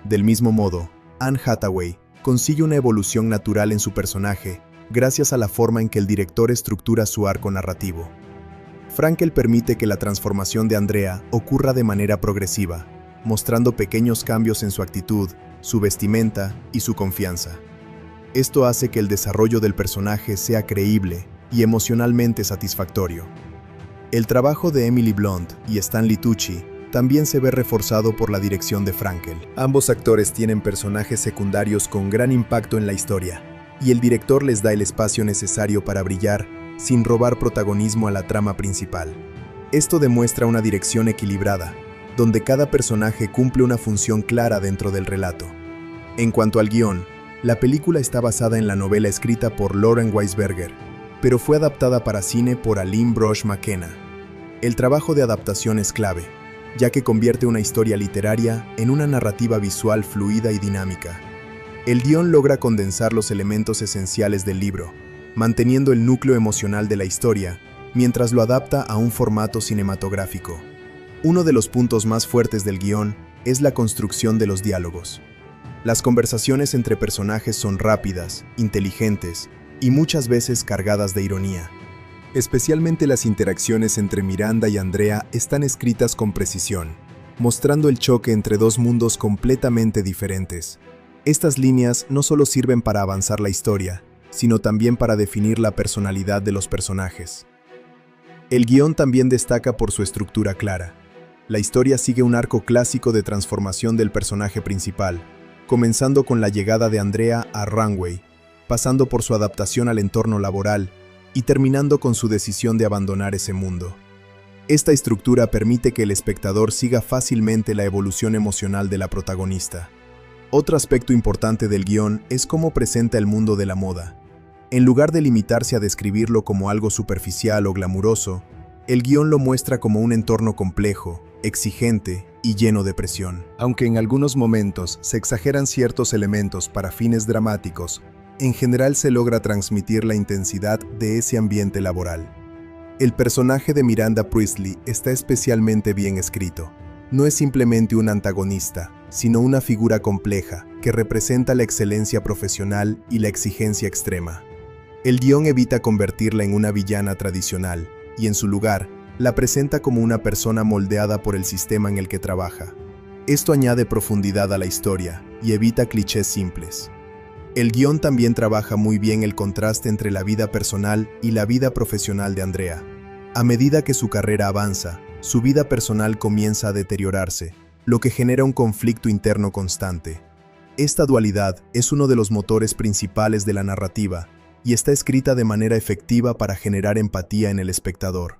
Del mismo modo, Anne Hathaway consigue una evolución natural en su personaje gracias a la forma en que el director estructura su arco narrativo. Frankel permite que la transformación de Andrea ocurra de manera progresiva, mostrando pequeños cambios en su actitud, su vestimenta y su confianza. Esto hace que el desarrollo del personaje sea creíble y emocionalmente satisfactorio. El trabajo de Emily Blunt y Stanley Tucci también se ve reforzado por la dirección de Frankel. Ambos actores tienen personajes secundarios con gran impacto en la historia, y el director les da el espacio necesario para brillar sin robar protagonismo a la trama principal. Esto demuestra una dirección equilibrada, donde cada personaje cumple una función clara dentro del relato. En cuanto al guión, la película está basada en la novela escrita por Lauren Weisberger, pero fue adaptada para cine por Aline Brosh McKenna. El trabajo de adaptación es clave, ya que convierte una historia literaria en una narrativa visual fluida y dinámica. El guión logra condensar los elementos esenciales del libro, manteniendo el núcleo emocional de la historia, mientras lo adapta a un formato cinematográfico. Uno de los puntos más fuertes del guión es la construcción de los diálogos. Las conversaciones entre personajes son rápidas, inteligentes y muchas veces cargadas de ironía. Especialmente las interacciones entre Miranda y Andrea están escritas con precisión, mostrando el choque entre dos mundos completamente diferentes. Estas líneas no solo sirven para avanzar la historia, sino también para definir la personalidad de los personajes. El guión también destaca por su estructura clara. La historia sigue un arco clásico de transformación del personaje principal, comenzando con la llegada de Andrea a Runway, pasando por su adaptación al entorno laboral y terminando con su decisión de abandonar ese mundo. Esta estructura permite que el espectador siga fácilmente la evolución emocional de la protagonista. Otro aspecto importante del guión es cómo presenta el mundo de la moda. En lugar de limitarse a describirlo como algo superficial o glamuroso, el guión lo muestra como un entorno complejo, exigente y lleno de presión. Aunque en algunos momentos se exageran ciertos elementos para fines dramáticos, en general se logra transmitir la intensidad de ese ambiente laboral. El personaje de Miranda Priestley está especialmente bien escrito. No es simplemente un antagonista, sino una figura compleja que representa la excelencia profesional y la exigencia extrema. El guión evita convertirla en una villana tradicional y, en su lugar, la presenta como una persona moldeada por el sistema en el que trabaja. Esto añade profundidad a la historia y evita clichés simples. El guión también trabaja muy bien el contraste entre la vida personal y la vida profesional de Andrea. A medida que su carrera avanza, su vida personal comienza a deteriorarse, lo que genera un conflicto interno constante. Esta dualidad es uno de los motores principales de la narrativa y está escrita de manera efectiva para generar empatía en el espectador.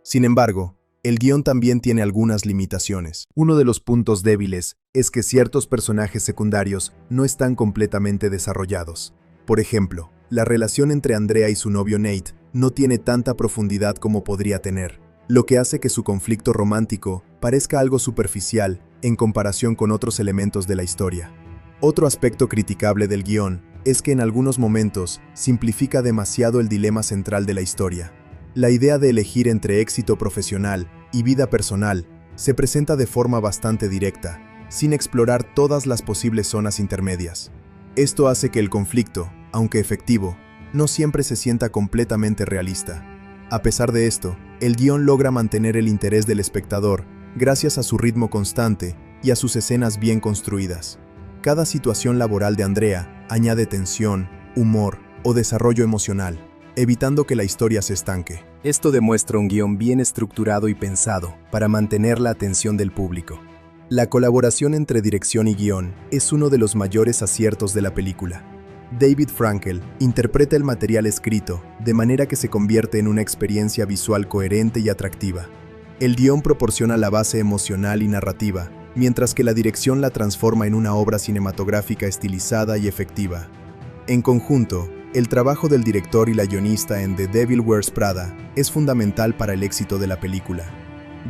Sin embargo, el guión también tiene algunas limitaciones. Uno de los puntos débiles es que ciertos personajes secundarios no están completamente desarrollados. Por ejemplo, la relación entre Andrea y su novio Nate no tiene tanta profundidad como podría tener, lo que hace que su conflicto romántico parezca algo superficial en comparación con otros elementos de la historia. Otro aspecto criticable del guión es que en algunos momentos simplifica demasiado el dilema central de la historia. La idea de elegir entre éxito profesional y vida personal se presenta de forma bastante directa, sin explorar todas las posibles zonas intermedias. Esto hace que el conflicto, aunque efectivo, no siempre se sienta completamente realista. A pesar de esto, el guión logra mantener el interés del espectador gracias a su ritmo constante y a sus escenas bien construidas. Cada situación laboral de Andrea añade tensión, humor o desarrollo emocional, evitando que la historia se estanque. Esto demuestra un guión bien estructurado y pensado para mantener la atención del público. La colaboración entre dirección y guión es uno de los mayores aciertos de la película. David Frankel interpreta el material escrito de manera que se convierte en una experiencia visual coherente y atractiva. El guión proporciona la base emocional y narrativa, mientras que la dirección la transforma en una obra cinematográfica estilizada y efectiva. En conjunto, el trabajo del director y la guionista en The Devil Wears Prada es fundamental para el éxito de la película.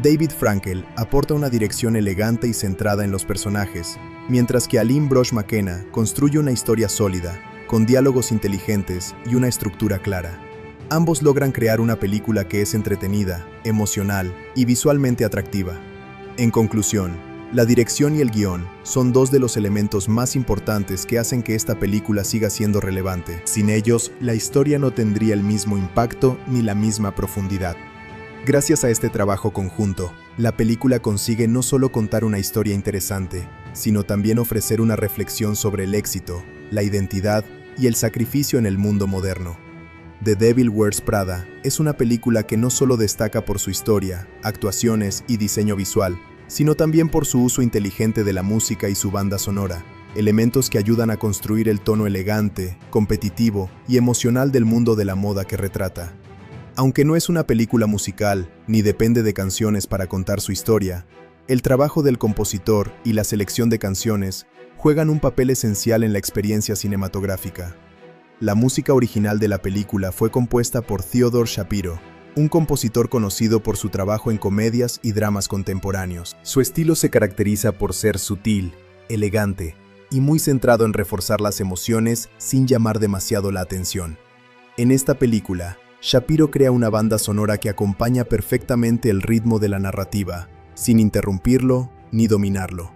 David Frankel aporta una dirección elegante y centrada en los personajes, mientras que Aline Brosh McKenna construye una historia sólida, con diálogos inteligentes y una estructura clara. Ambos logran crear una película que es entretenida, emocional y visualmente atractiva. En conclusión, la dirección y el guión son dos de los elementos más importantes que hacen que esta película siga siendo relevante. Sin ellos, la historia no tendría el mismo impacto ni la misma profundidad. Gracias a este trabajo conjunto, la película consigue no solo contar una historia interesante, sino también ofrecer una reflexión sobre el éxito, la identidad y el sacrificio en el mundo moderno. The Devil Wears Prada es una película que no solo destaca por su historia, actuaciones y diseño visual, sino también por su uso inteligente de la música y su banda sonora, elementos que ayudan a construir el tono elegante, competitivo y emocional del mundo de la moda que retrata. Aunque no es una película musical, ni depende de canciones para contar su historia, el trabajo del compositor y la selección de canciones juegan un papel esencial en la experiencia cinematográfica. La música original de la película fue compuesta por Theodore Shapiro, un compositor conocido por su trabajo en comedias y dramas contemporáneos. Su estilo se caracteriza por ser sutil, elegante y muy centrado en reforzar las emociones sin llamar demasiado la atención. En esta película, Shapiro crea una banda sonora que acompaña perfectamente el ritmo de la narrativa, sin interrumpirlo ni dominarlo.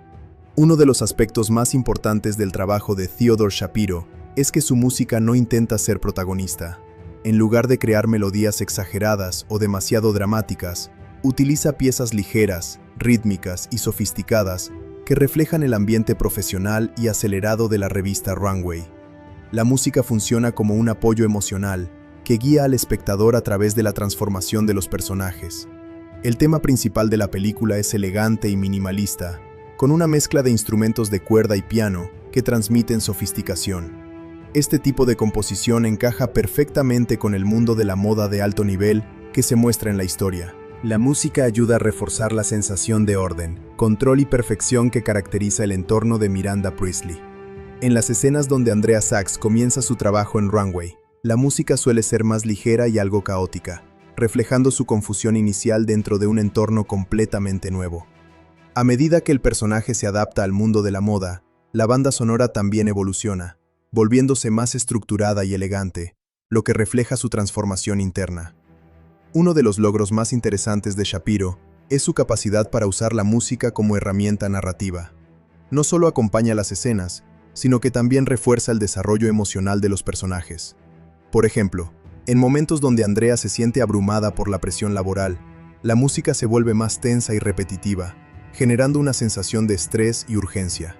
Uno de los aspectos más importantes del trabajo de Theodore Shapiro es que su música no intenta ser protagonista. En lugar de crear melodías exageradas o demasiado dramáticas, utiliza piezas ligeras, rítmicas y sofisticadas que reflejan el ambiente profesional y acelerado de la revista Runway. La música funciona como un apoyo emocional que guía al espectador a través de la transformación de los personajes. El tema principal de la película es elegante y minimalista, con una mezcla de instrumentos de cuerda y piano que transmiten sofisticación. Este tipo de composición encaja perfectamente con el mundo de la moda de alto nivel que se muestra en la historia. La música ayuda a reforzar la sensación de orden, control y perfección que caracteriza el entorno de Miranda Priestly. En las escenas donde Andrea Sachs comienza su trabajo en Runway, la música suele ser más ligera y algo caótica, reflejando su confusión inicial dentro de un entorno completamente nuevo. A medida que el personaje se adapta al mundo de la moda, la banda sonora también evoluciona, volviéndose más estructurada y elegante, lo que refleja su transformación interna. Uno de los logros más interesantes de Shapiro es su capacidad para usar la música como herramienta narrativa. No solo acompaña las escenas, sino que también refuerza el desarrollo emocional de los personajes. Por ejemplo, en momentos donde Andrea se siente abrumada por la presión laboral, la música se vuelve más tensa y repetitiva, generando una sensación de estrés y urgencia.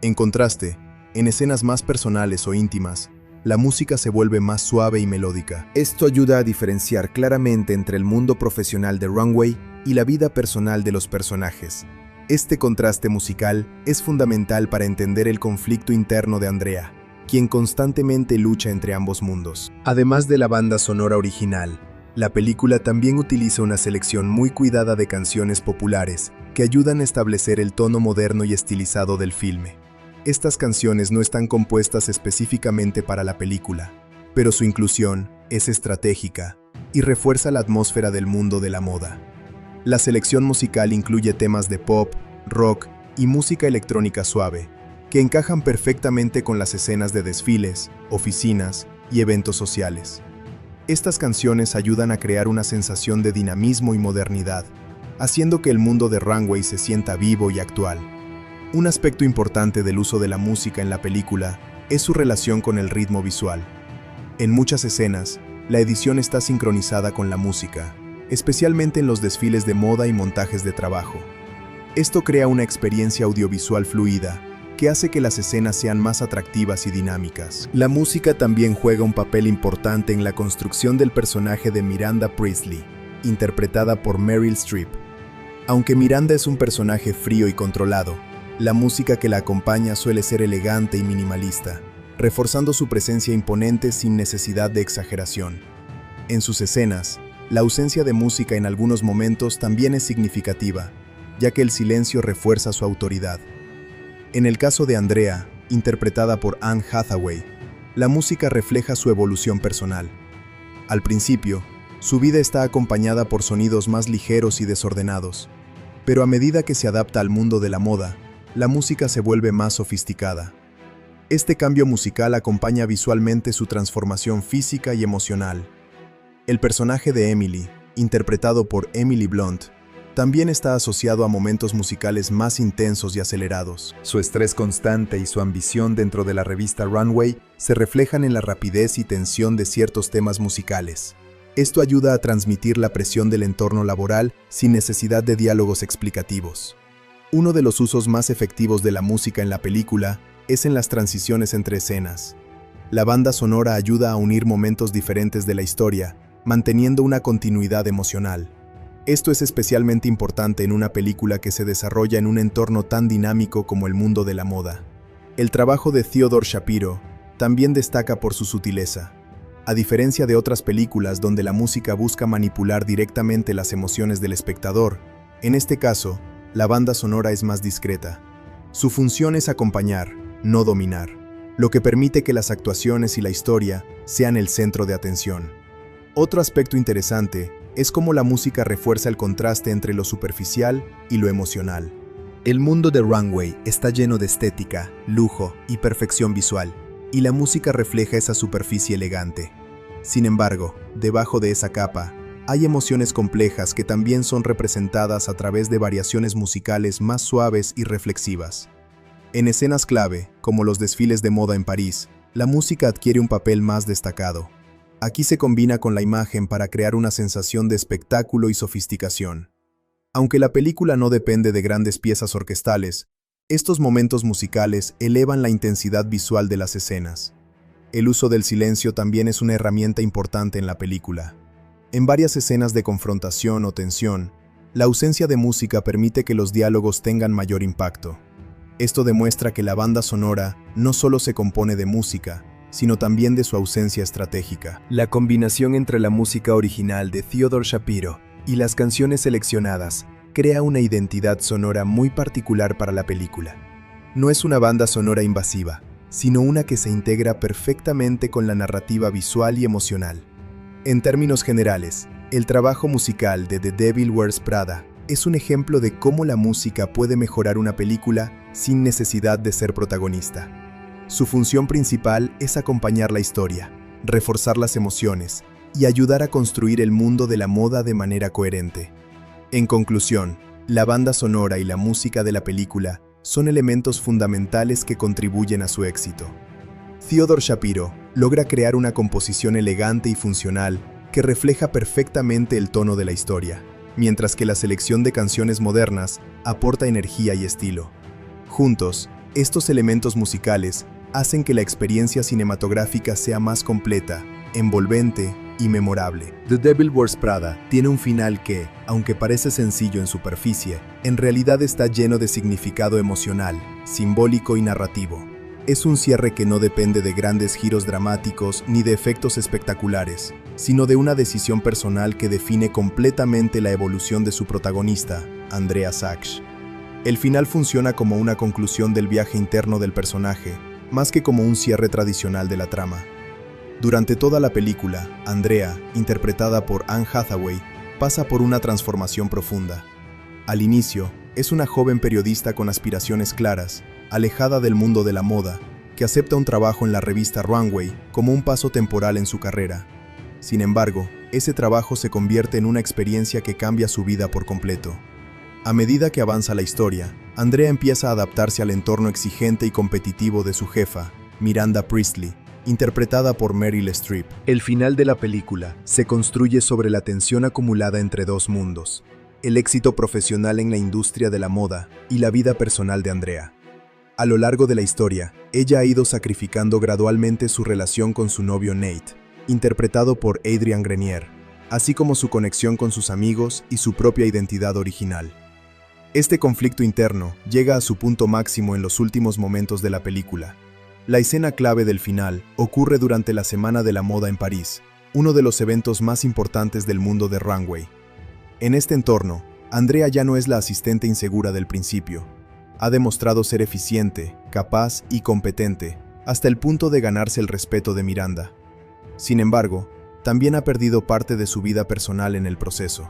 En contraste, en escenas más personales o íntimas, la música se vuelve más suave y melódica. Esto ayuda a diferenciar claramente entre el mundo profesional de Runway y la vida personal de los personajes. Este contraste musical es fundamental para entender el conflicto interno de Andrea, quien constantemente lucha entre ambos mundos. Además de la banda sonora original, la película también utiliza una selección muy cuidada de canciones populares que ayudan a establecer el tono moderno y estilizado del filme. Estas canciones no están compuestas específicamente para la película, pero su inclusión es estratégica y refuerza la atmósfera del mundo de la moda. La selección musical incluye temas de pop, rock y música electrónica suave, que encajan perfectamente con las escenas de desfiles, oficinas y eventos sociales. Estas canciones ayudan a crear una sensación de dinamismo y modernidad, haciendo que el mundo de Runway se sienta vivo y actual. Un aspecto importante del uso de la música en la película es su relación con el ritmo visual. En muchas escenas, la edición está sincronizada con la música, especialmente en los desfiles de moda y montajes de trabajo. Esto crea una experiencia audiovisual fluida, que hace que las escenas sean más atractivas y dinámicas. La música también juega un papel importante en la construcción del personaje de Miranda Priestly, interpretada por Meryl Streep. Aunque Miranda es un personaje frío y controlado, la música que la acompaña suele ser elegante y minimalista, reforzando su presencia imponente sin necesidad de exageración. En sus escenas, la ausencia de música en algunos momentos también es significativa, ya que el silencio refuerza su autoridad. En el caso de Andrea, interpretada por Anne Hathaway, la música refleja su evolución personal. Al principio, su vida está acompañada por sonidos más ligeros y desordenados, pero a medida que se adapta al mundo de la moda, la música se vuelve más sofisticada. Este cambio musical acompaña visualmente su transformación física y emocional. El personaje de Emily, interpretado por Emily Blunt, también está asociado a momentos musicales más intensos y acelerados. Su estrés constante y su ambición dentro de la revista Runway se reflejan en la rapidez y tensión de ciertos temas musicales. Esto ayuda a transmitir la presión del entorno laboral sin necesidad de diálogos explicativos. Uno de los usos más efectivos de la música en la película es en las transiciones entre escenas. La banda sonora ayuda a unir momentos diferentes de la historia, manteniendo una continuidad emocional. Esto es especialmente importante en una película que se desarrolla en un entorno tan dinámico como el mundo de la moda. El trabajo de Theodore Shapiro también destaca por su sutileza. A diferencia de otras películas donde la música busca manipular directamente las emociones del espectador, en este caso, la banda sonora es más discreta. Su función es acompañar, no dominar, lo que permite que las actuaciones y la historia sean el centro de atención. Otro aspecto interesante es cómo la música refuerza el contraste entre lo superficial y lo emocional. El mundo de Runway está lleno de estética, lujo y perfección visual, y la música refleja esa superficie elegante. Sin embargo, debajo de esa capa, hay emociones complejas que también son representadas a través de variaciones musicales más suaves y reflexivas. En escenas clave, como los desfiles de moda en París, la música adquiere un papel más destacado. Aquí se combina con la imagen para crear una sensación de espectáculo y sofisticación. Aunque la película no depende de grandes piezas orquestales, estos momentos musicales elevan la intensidad visual de las escenas. El uso del silencio también es una herramienta importante en la película. En varias escenas de confrontación o tensión, la ausencia de música permite que los diálogos tengan mayor impacto. Esto demuestra que la banda sonora no solo se compone de música, sino también de su ausencia estratégica. La combinación entre la música original de Theodore Shapiro y las canciones seleccionadas crea una identidad sonora muy particular para la película. No es una banda sonora invasiva, sino una que se integra perfectamente con la narrativa visual y emocional. En términos generales, el trabajo musical de The Devil Wears Prada es un ejemplo de cómo la música puede mejorar una película sin necesidad de ser protagonista. Su función principal es acompañar la historia, reforzar las emociones y ayudar a construir el mundo de la moda de manera coherente. En conclusión, la banda sonora y la música de la película son elementos fundamentales que contribuyen a su éxito. Theodore Shapiro logra crear una composición elegante y funcional que refleja perfectamente el tono de la historia, mientras que la selección de canciones modernas aporta energía y estilo. Juntos, estos elementos musicales hacen que la experiencia cinematográfica sea más completa, envolvente y memorable. The Devil Wears Prada tiene un final que, aunque parece sencillo en superficie, en realidad está lleno de significado emocional, simbólico y narrativo. Es un cierre que no depende de grandes giros dramáticos ni de efectos espectaculares, sino de una decisión personal que define completamente la evolución de su protagonista, Andrea Sachs. El final funciona como una conclusión del viaje interno del personaje, más que como un cierre tradicional de la trama. Durante toda la película, Andrea, interpretada por Anne Hathaway, pasa por una transformación profunda. Al inicio, es una joven periodista con aspiraciones claras, alejada del mundo de la moda, que acepta un trabajo en la revista Runway como un paso temporal en su carrera. Sin embargo, ese trabajo se convierte en una experiencia que cambia su vida por completo. A medida que avanza la historia, Andrea empieza a adaptarse al entorno exigente y competitivo de su jefa, Miranda Priestley, interpretada por Meryl Streep. El final de la película se construye sobre la tensión acumulada entre dos mundos, el éxito profesional en la industria de la moda y la vida personal de Andrea. A lo largo de la historia, ella ha ido sacrificando gradualmente su relación con su novio Nate, interpretado por Adrian Grenier, así como su conexión con sus amigos y su propia identidad original. Este conflicto interno llega a su punto máximo en los últimos momentos de la película. La escena clave del final ocurre durante la Semana de la Moda en París, uno de los eventos más importantes del mundo de runway. En este entorno, Andrea ya no es la asistente insegura del principio. Ha demostrado ser eficiente, capaz y competente, hasta el punto de ganarse el respeto de Miranda. Sin embargo, también ha perdido parte de su vida personal en el proceso.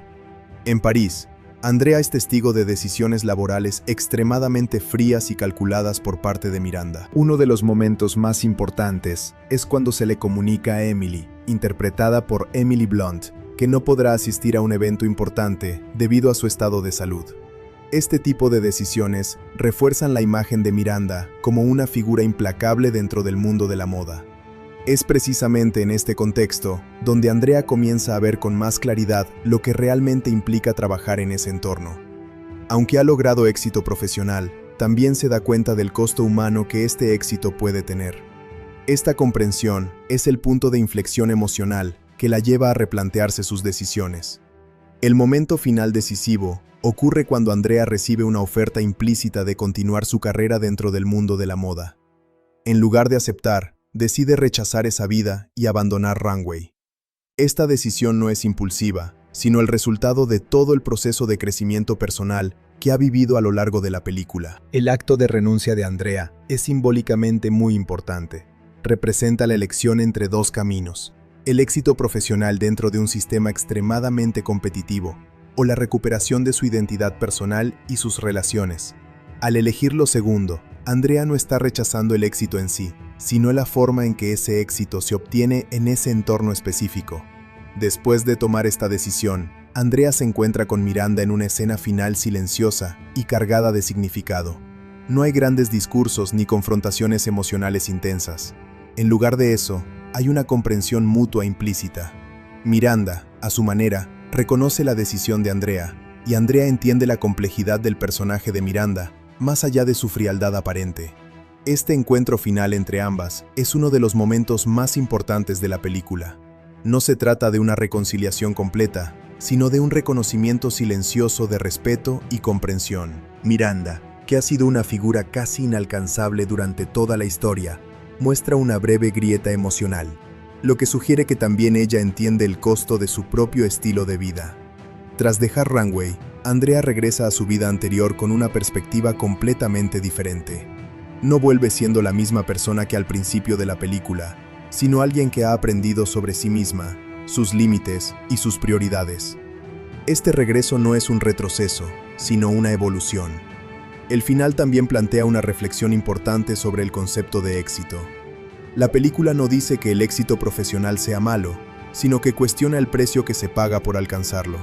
En París, Andrea es testigo de decisiones laborales extremadamente frías y calculadas por parte de Miranda. Uno de los momentos más importantes es cuando se le comunica a Emily, interpretada por Emily Blunt, que no podrá asistir a un evento importante debido a su estado de salud. Este tipo de decisiones refuerzan la imagen de Miranda como una figura implacable dentro del mundo de la moda. Es precisamente en este contexto donde Andrea comienza a ver con más claridad lo que realmente implica trabajar en ese entorno. Aunque ha logrado éxito profesional, también se da cuenta del costo humano que este éxito puede tener. Esta comprensión es el punto de inflexión emocional que la lleva a replantearse sus decisiones. El momento final decisivo ocurre cuando Andrea recibe una oferta implícita de continuar su carrera dentro del mundo de la moda. En lugar de aceptar, decide rechazar esa vida y abandonar Runway. Esta decisión no es impulsiva, sino el resultado de todo el proceso de crecimiento personal que ha vivido a lo largo de la película. El acto de renuncia de Andrea es simbólicamente muy importante. Representa la elección entre dos caminos: el éxito profesional dentro de un sistema extremadamente competitivo, o la recuperación de su identidad personal y sus relaciones. Al elegir lo segundo, Andrea no está rechazando el éxito en sí, sino la forma en que ese éxito se obtiene en ese entorno específico. Después de tomar esta decisión, Andrea se encuentra con Miranda en una escena final silenciosa y cargada de significado. No hay grandes discursos ni confrontaciones emocionales intensas. En lugar de eso, hay una comprensión mutua implícita. Miranda, a su manera, reconoce la decisión de Andrea, y Andrea entiende la complejidad del personaje de Miranda, más allá de su frialdad aparente. Este encuentro final entre ambas es uno de los momentos más importantes de la película. No se trata de una reconciliación completa, sino de un reconocimiento silencioso de respeto y comprensión. Miranda, que ha sido una figura casi inalcanzable durante toda la historia, muestra una breve grieta emocional, lo que sugiere que también ella entiende el costo de su propio estilo de vida. Tras dejar Runway, Andrea regresa a su vida anterior con una perspectiva completamente diferente. No vuelve siendo la misma persona que al principio de la película, sino alguien que ha aprendido sobre sí misma, sus límites y sus prioridades. Este regreso no es un retroceso, sino una evolución. El final también plantea una reflexión importante sobre el concepto de éxito. La película no dice que el éxito profesional sea malo, sino que cuestiona el precio que se paga por alcanzarlo.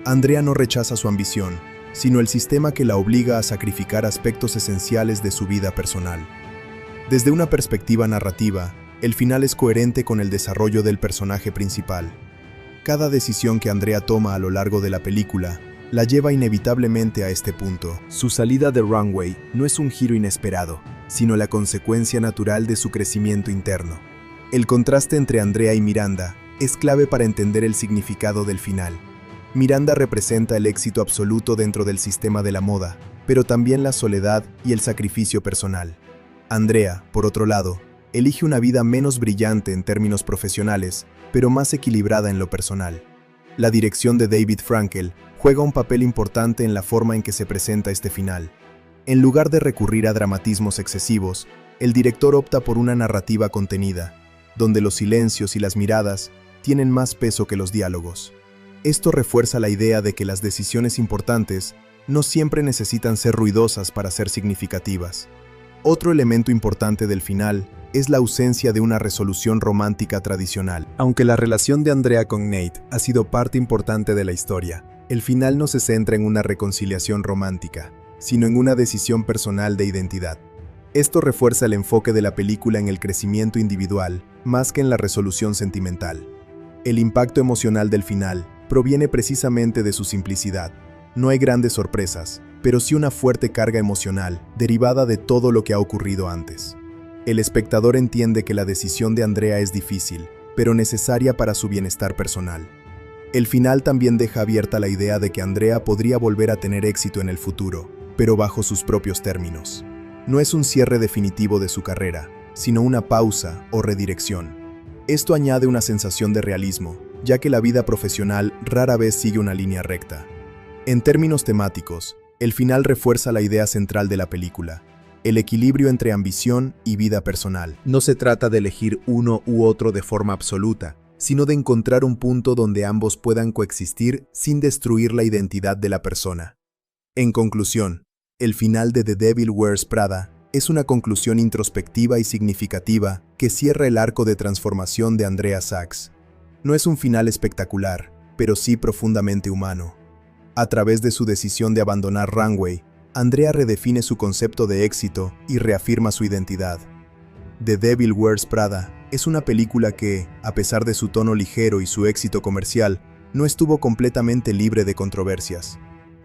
Andrea no rechaza su ambición, sino el sistema que la obliga a sacrificar aspectos esenciales de su vida personal. Desde una perspectiva narrativa, el final es coherente con el desarrollo del personaje principal. Cada decisión que Andrea toma a lo largo de la película la lleva inevitablemente a este punto. Su salida de Runway no es un giro inesperado, sino la consecuencia natural de su crecimiento interno. El contraste entre Andrea y Miranda es clave para entender el significado del final. Miranda representa el éxito absoluto dentro del sistema de la moda, pero también la soledad y el sacrificio personal. Andrea, por otro lado, elige una vida menos brillante en términos profesionales, pero más equilibrada en lo personal. La dirección de David Frankel juega un papel importante en la forma en que se presenta este final. En lugar de recurrir a dramatismos excesivos, el director opta por una narrativa contenida, donde los silencios y las miradas tienen más peso que los diálogos. Esto refuerza la idea de que las decisiones importantes no siempre necesitan ser ruidosas para ser significativas. Otro elemento importante del final es la ausencia de una resolución romántica tradicional. Aunque la relación de Andrea con Nate ha sido parte importante de la historia, el final no se centra en una reconciliación romántica, sino en una decisión personal de identidad. Esto refuerza el enfoque de la película en el crecimiento individual, más que en la resolución sentimental. El impacto emocional del final proviene precisamente de su simplicidad. No hay grandes sorpresas, pero sí una fuerte carga emocional derivada de todo lo que ha ocurrido antes. El espectador entiende que la decisión de Andrea es difícil, pero necesaria para su bienestar personal. El final también deja abierta la idea de que Andrea podría volver a tener éxito en el futuro, pero bajo sus propios términos. No es un cierre definitivo de su carrera, sino una pausa o redirección. Esto añade una sensación de realismo, ya que la vida profesional rara vez sigue una línea recta. En términos temáticos, el final refuerza la idea central de la película: el equilibrio entre ambición y vida personal. No se trata de elegir uno u otro de forma absoluta, sino de encontrar un punto donde ambos puedan coexistir sin destruir la identidad de la persona. En conclusión, el final de The Devil Wears Prada es una conclusión introspectiva y significativa que cierra el arco de transformación de Andrea Sachs. No es un final espectacular, pero sí profundamente humano. A través de su decisión de abandonar Runway, Andrea redefine su concepto de éxito y reafirma su identidad. The Devil Wears Prada es una película que, a pesar de su tono ligero y su éxito comercial, no estuvo completamente libre de controversias.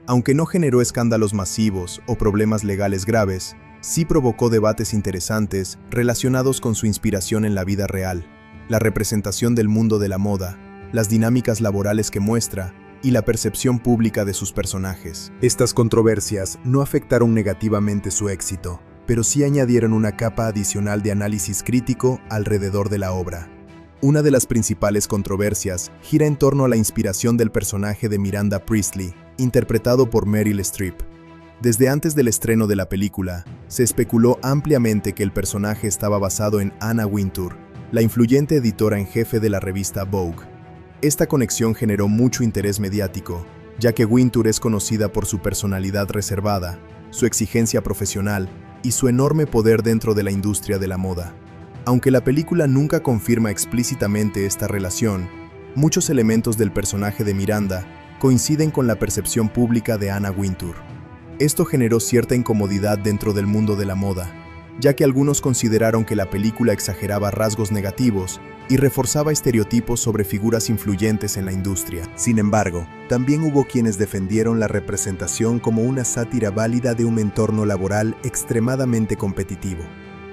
Aunque no generó escándalos masivos o problemas legales graves, sí provocó debates interesantes relacionados con su inspiración en la vida real, la representación del mundo de la moda, las dinámicas laborales que muestra y la percepción pública de sus personajes. Estas controversias no afectaron negativamente su éxito, pero sí añadieron una capa adicional de análisis crítico alrededor de la obra. Una de las principales controversias gira en torno a la inspiración del personaje de Miranda Priestly, interpretado por Meryl Streep. Desde antes del estreno de la película, se especuló ampliamente que el personaje estaba basado en Anna Wintour, la influyente editora en jefe de la revista Vogue. Esta conexión generó mucho interés mediático, ya que Wintour es conocida por su personalidad reservada, su exigencia profesional y su enorme poder dentro de la industria de la moda. Aunque la película nunca confirma explícitamente esta relación, muchos elementos del personaje de Miranda coinciden con la percepción pública de Anna Wintour. Esto generó cierta incomodidad dentro del mundo de la moda, ya que algunos consideraron que la película exageraba rasgos negativos y reforzaba estereotipos sobre figuras influyentes en la industria. Sin embargo, también hubo quienes defendieron la representación como una sátira válida de un entorno laboral extremadamente competitivo.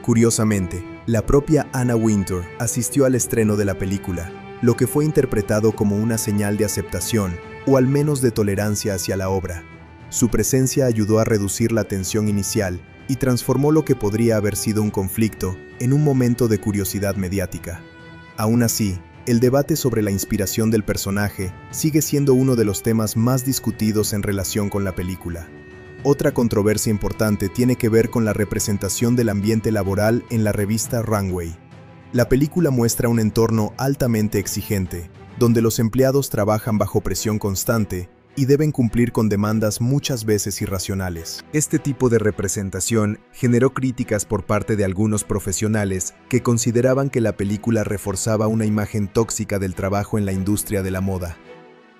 Curiosamente, la propia Anna Wintour asistió al estreno de la película, lo que fue interpretado como una señal de aceptación o al menos de tolerancia hacia la obra. Su presencia ayudó a reducir la tensión inicial y transformó lo que podría haber sido un conflicto en un momento de curiosidad mediática. Aún así, el debate sobre la inspiración del personaje sigue siendo uno de los temas más discutidos en relación con la película. Otra controversia importante tiene que ver con la representación del ambiente laboral en la revista Runway. La película muestra un entorno altamente exigente, donde los empleados trabajan bajo presión constante y deben cumplir con demandas muchas veces irracionales. Este tipo de representación generó críticas por parte de algunos profesionales que consideraban que la película reforzaba una imagen tóxica del trabajo en la industria de la moda.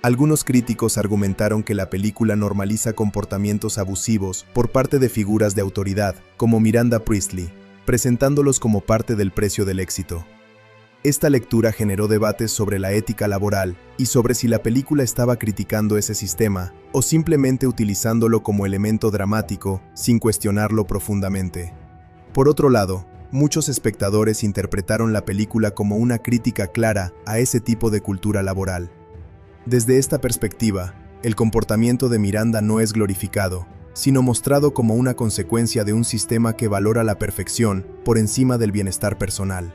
Algunos críticos argumentaron que la película normaliza comportamientos abusivos por parte de figuras de autoridad, como Miranda Priestly, presentándolos como parte del precio del éxito. Esta lectura generó debates sobre la ética laboral y sobre si la película estaba criticando ese sistema o simplemente utilizándolo como elemento dramático sin cuestionarlo profundamente. Por otro lado, muchos espectadores interpretaron la película como una crítica clara a ese tipo de cultura laboral. Desde esta perspectiva, el comportamiento de Miranda no es glorificado, sino mostrado como una consecuencia de un sistema que valora la perfección por encima del bienestar personal.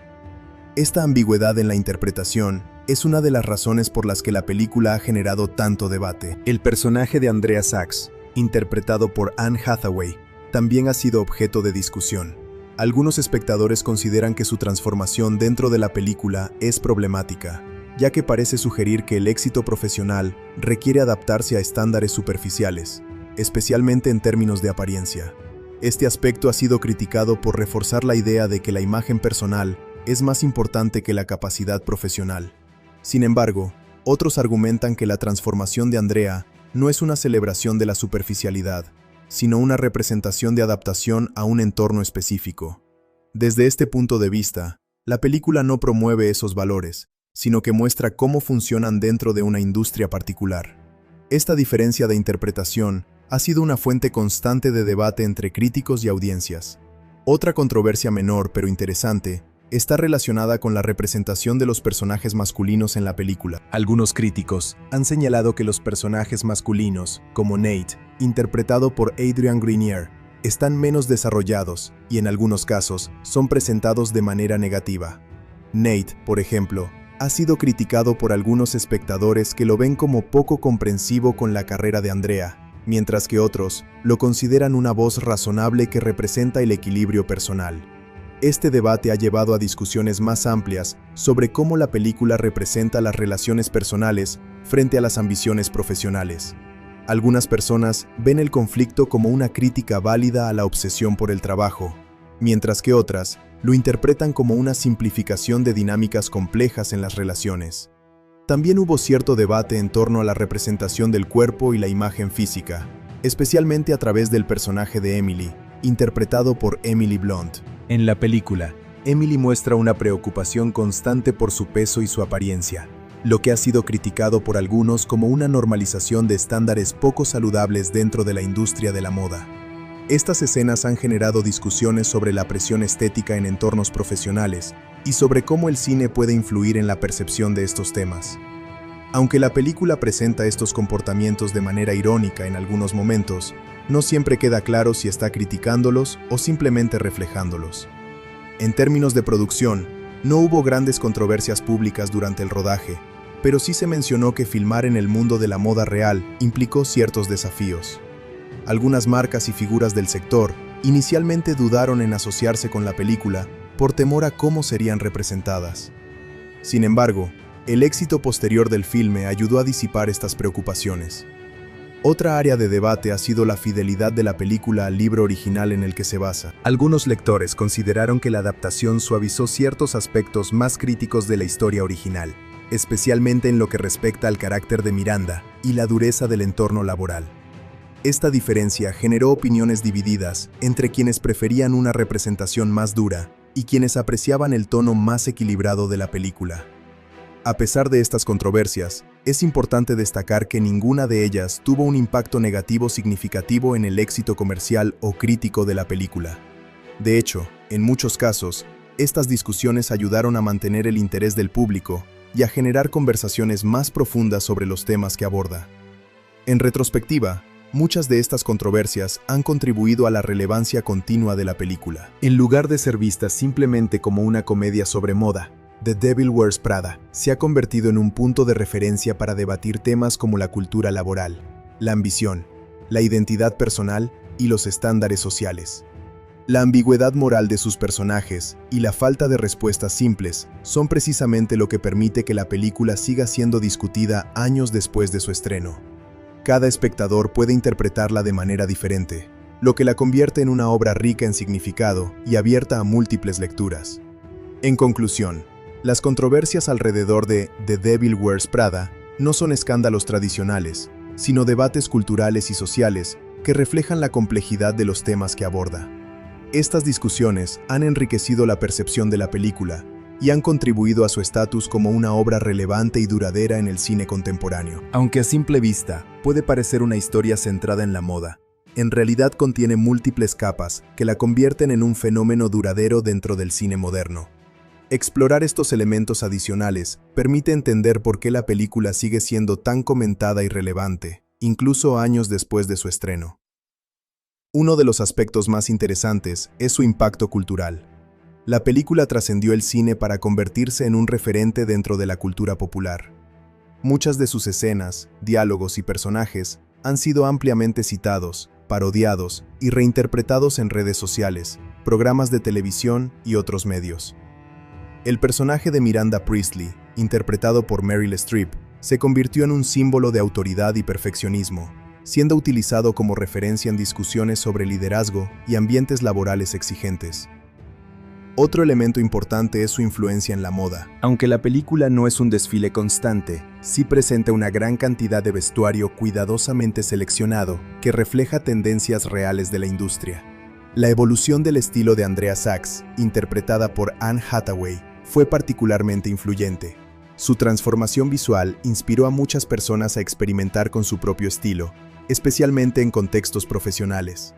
Esta ambigüedad en la interpretación es una de las razones por las que la película ha generado tanto debate. El personaje de Andrea Sachs, interpretado por Anne Hathaway, también ha sido objeto de discusión. Algunos espectadores consideran que su transformación dentro de la película es problemática, ya que parece sugerir que el éxito profesional requiere adaptarse a estándares superficiales, especialmente en términos de apariencia. Este aspecto ha sido criticado por reforzar la idea de que la imagen personal es más importante que la capacidad profesional. Sin embargo, otros argumentan que la transformación de Andrea no es una celebración de la superficialidad, sino una representación de adaptación a un entorno específico. Desde este punto de vista, la película no promueve esos valores, sino que muestra cómo funcionan dentro de una industria particular. Esta diferencia de interpretación ha sido una fuente constante de debate entre críticos y audiencias. Otra controversia menor pero interesante está relacionada con la representación de los personajes masculinos en la película. Algunos críticos han señalado que los personajes masculinos, como Nate, interpretado por Adrian Grenier, están menos desarrollados y en algunos casos son presentados de manera negativa. Nate, por ejemplo, ha sido criticado por algunos espectadores que lo ven como poco comprensivo con la carrera de Andrea, mientras que otros lo consideran una voz razonable que representa el equilibrio personal. Este debate ha llevado a discusiones más amplias sobre cómo la película representa las relaciones personales frente a las ambiciones profesionales. Algunas personas ven el conflicto como una crítica válida a la obsesión por el trabajo, mientras que otras lo interpretan como una simplificación de dinámicas complejas en las relaciones. También hubo cierto debate en torno a la representación del cuerpo y la imagen física, especialmente a través del personaje de Emily, interpretado por Emily Blunt. En la película, Emily muestra una preocupación constante por su peso y su apariencia, lo que ha sido criticado por algunos como una normalización de estándares poco saludables dentro de la industria de la moda. Estas escenas han generado discusiones sobre la presión estética en entornos profesionales y sobre cómo el cine puede influir en la percepción de estos temas. Aunque la película presenta estos comportamientos de manera irónica en algunos momentos, no siempre queda claro si está criticándolos o simplemente reflejándolos. En términos de producción, no hubo grandes controversias públicas durante el rodaje, pero sí se mencionó que filmar en el mundo de la moda real implicó ciertos desafíos. Algunas marcas y figuras del sector inicialmente dudaron en asociarse con la película por temor a cómo serían representadas. Sin embargo, el éxito posterior del filme ayudó a disipar estas preocupaciones. Otra área de debate ha sido la fidelidad de la película al libro original en el que se basa. Algunos lectores consideraron que la adaptación suavizó ciertos aspectos más críticos de la historia original, especialmente en lo que respecta al carácter de Miranda y la dureza del entorno laboral. Esta diferencia generó opiniones divididas entre quienes preferían una representación más dura y quienes apreciaban el tono más equilibrado de la película. A pesar de estas controversias, es importante destacar que ninguna de ellas tuvo un impacto negativo significativo en el éxito comercial o crítico de la película. De hecho, en muchos casos, estas discusiones ayudaron a mantener el interés del público y a generar conversaciones más profundas sobre los temas que aborda. En retrospectiva, muchas de estas controversias han contribuido a la relevancia continua de la película. En lugar de ser vista simplemente como una comedia sobre moda, The Devil Wears Prada se ha convertido en un punto de referencia para debatir temas como la cultura laboral, la ambición, la identidad personal y los estándares sociales. La ambigüedad moral de sus personajes y la falta de respuestas simples son precisamente lo que permite que la película siga siendo discutida años después de su estreno. Cada espectador puede interpretarla de manera diferente, lo que la convierte en una obra rica en significado y abierta a múltiples lecturas. En conclusión, las controversias alrededor de The Devil Wears Prada no son escándalos tradicionales, sino debates culturales y sociales que reflejan la complejidad de los temas que aborda. Estas discusiones han enriquecido la percepción de la película y han contribuido a su estatus como una obra relevante y duradera en el cine contemporáneo. Aunque a simple vista puede parecer una historia centrada en la moda, en realidad contiene múltiples capas que la convierten en un fenómeno duradero dentro del cine moderno. Explorar estos elementos adicionales permite entender por qué la película sigue siendo tan comentada y relevante, incluso años después de su estreno. Uno de los aspectos más interesantes es su impacto cultural. La película trascendió el cine para convertirse en un referente dentro de la cultura popular. Muchas de sus escenas, diálogos y personajes han sido ampliamente citados, parodiados y reinterpretados en redes sociales, programas de televisión y otros medios. El personaje de Miranda Priestley, interpretado por Meryl Streep, se convirtió en un símbolo de autoridad y perfeccionismo, siendo utilizado como referencia en discusiones sobre liderazgo y ambientes laborales exigentes. Otro elemento importante es su influencia en la moda. Aunque la película no es un desfile constante, sí presenta una gran cantidad de vestuario cuidadosamente seleccionado que refleja tendencias reales de la industria. La evolución del estilo de Andrea Sachs, interpretada por Anne Hathaway, fue particularmente influyente. Su transformación visual inspiró a muchas personas a experimentar con su propio estilo, especialmente en contextos profesionales.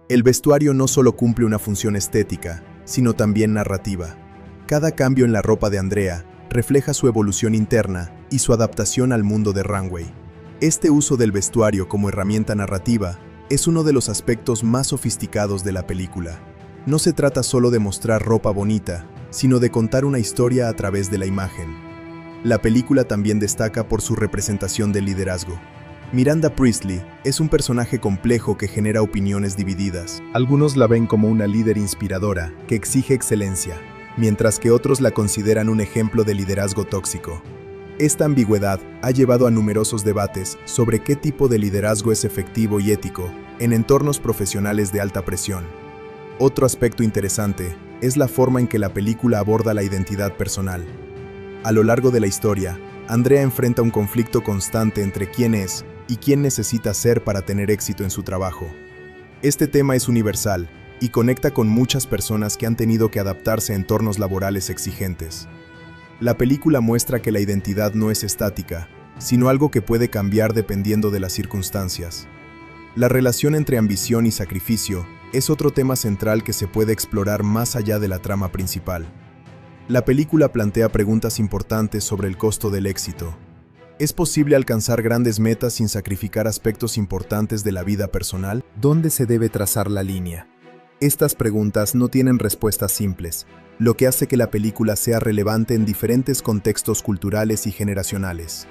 El vestuario no solo cumple una función estética, sino también narrativa. Cada cambio en la ropa de Andrea refleja su evolución interna y su adaptación al mundo de Runway. Este uso del vestuario como herramienta narrativa es uno de los aspectos más sofisticados de la película. No se trata solo de mostrar ropa bonita, sino de contar una historia a través de la imagen. La película también destaca por su representación del liderazgo. Miranda Priestley es un personaje complejo que genera opiniones divididas. Algunos la ven como una líder inspiradora que exige excelencia, mientras que otros la consideran un ejemplo de liderazgo tóxico. Esta ambigüedad ha llevado a numerosos debates sobre qué tipo de liderazgo es efectivo y ético en entornos profesionales de alta presión. Otro aspecto interesante es la forma en que la película aborda la identidad personal. A lo largo de la historia, Andrea enfrenta un conflicto constante entre quién es y quién necesita ser para tener éxito en su trabajo. Este tema es universal y conecta con muchas personas que han tenido que adaptarse a entornos laborales exigentes. La película muestra que la identidad no es estática, sino algo que puede cambiar dependiendo de las circunstancias. La relación entre ambición y sacrificio es otro tema central que se puede explorar más allá de la trama principal. La película plantea preguntas importantes sobre el costo del éxito. ¿Es posible alcanzar grandes metas sin sacrificar aspectos importantes de la vida personal? ¿Dónde se debe trazar la línea? Estas preguntas no tienen respuestas simples, lo que hace que la película sea relevante en diferentes contextos culturales y generacionales.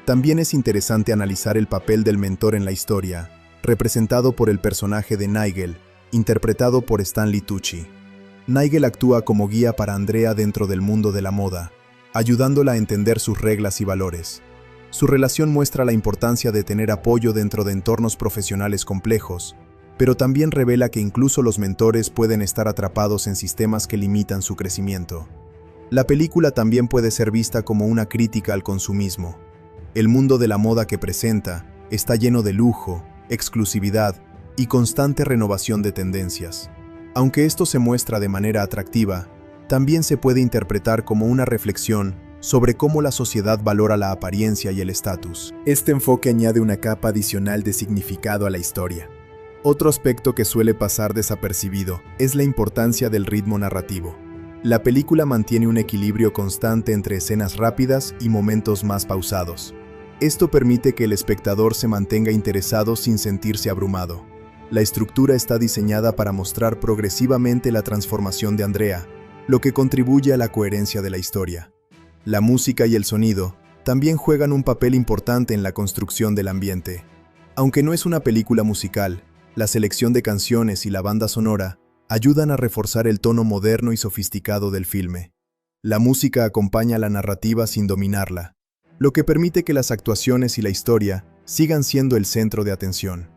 También es interesante analizar el papel del mentor en la historia, representado por el personaje de Nigel, interpretado por Stanley Tucci. Nigel actúa como guía para Andrea dentro del mundo de la moda, ayudándola a entender sus reglas y valores. Su relación muestra la importancia de tener apoyo dentro de entornos profesionales complejos, pero también revela que incluso los mentores pueden estar atrapados en sistemas que limitan su crecimiento. La película también puede ser vista como una crítica al consumismo. El mundo de la moda que presenta está lleno de lujo, exclusividad y constante renovación de tendencias. Aunque esto se muestra de manera atractiva, también se puede interpretar como una reflexión sobre cómo la sociedad valora la apariencia y el estatus. Este enfoque añade una capa adicional de significado a la historia. Otro aspecto que suele pasar desapercibido es la importancia del ritmo narrativo. La película mantiene un equilibrio constante entre escenas rápidas y momentos más pausados. Esto permite que el espectador se mantenga interesado sin sentirse abrumado. La estructura está diseñada para mostrar progresivamente la transformación de Andrea, lo que contribuye a la coherencia de la historia. La música y el sonido también juegan un papel importante en la construcción del ambiente. Aunque no es una película musical, la selección de canciones y la banda sonora ayudan a reforzar el tono moderno y sofisticado del filme. La música acompaña la narrativa sin dominarla, lo que permite que las actuaciones y la historia sigan siendo el centro de atención.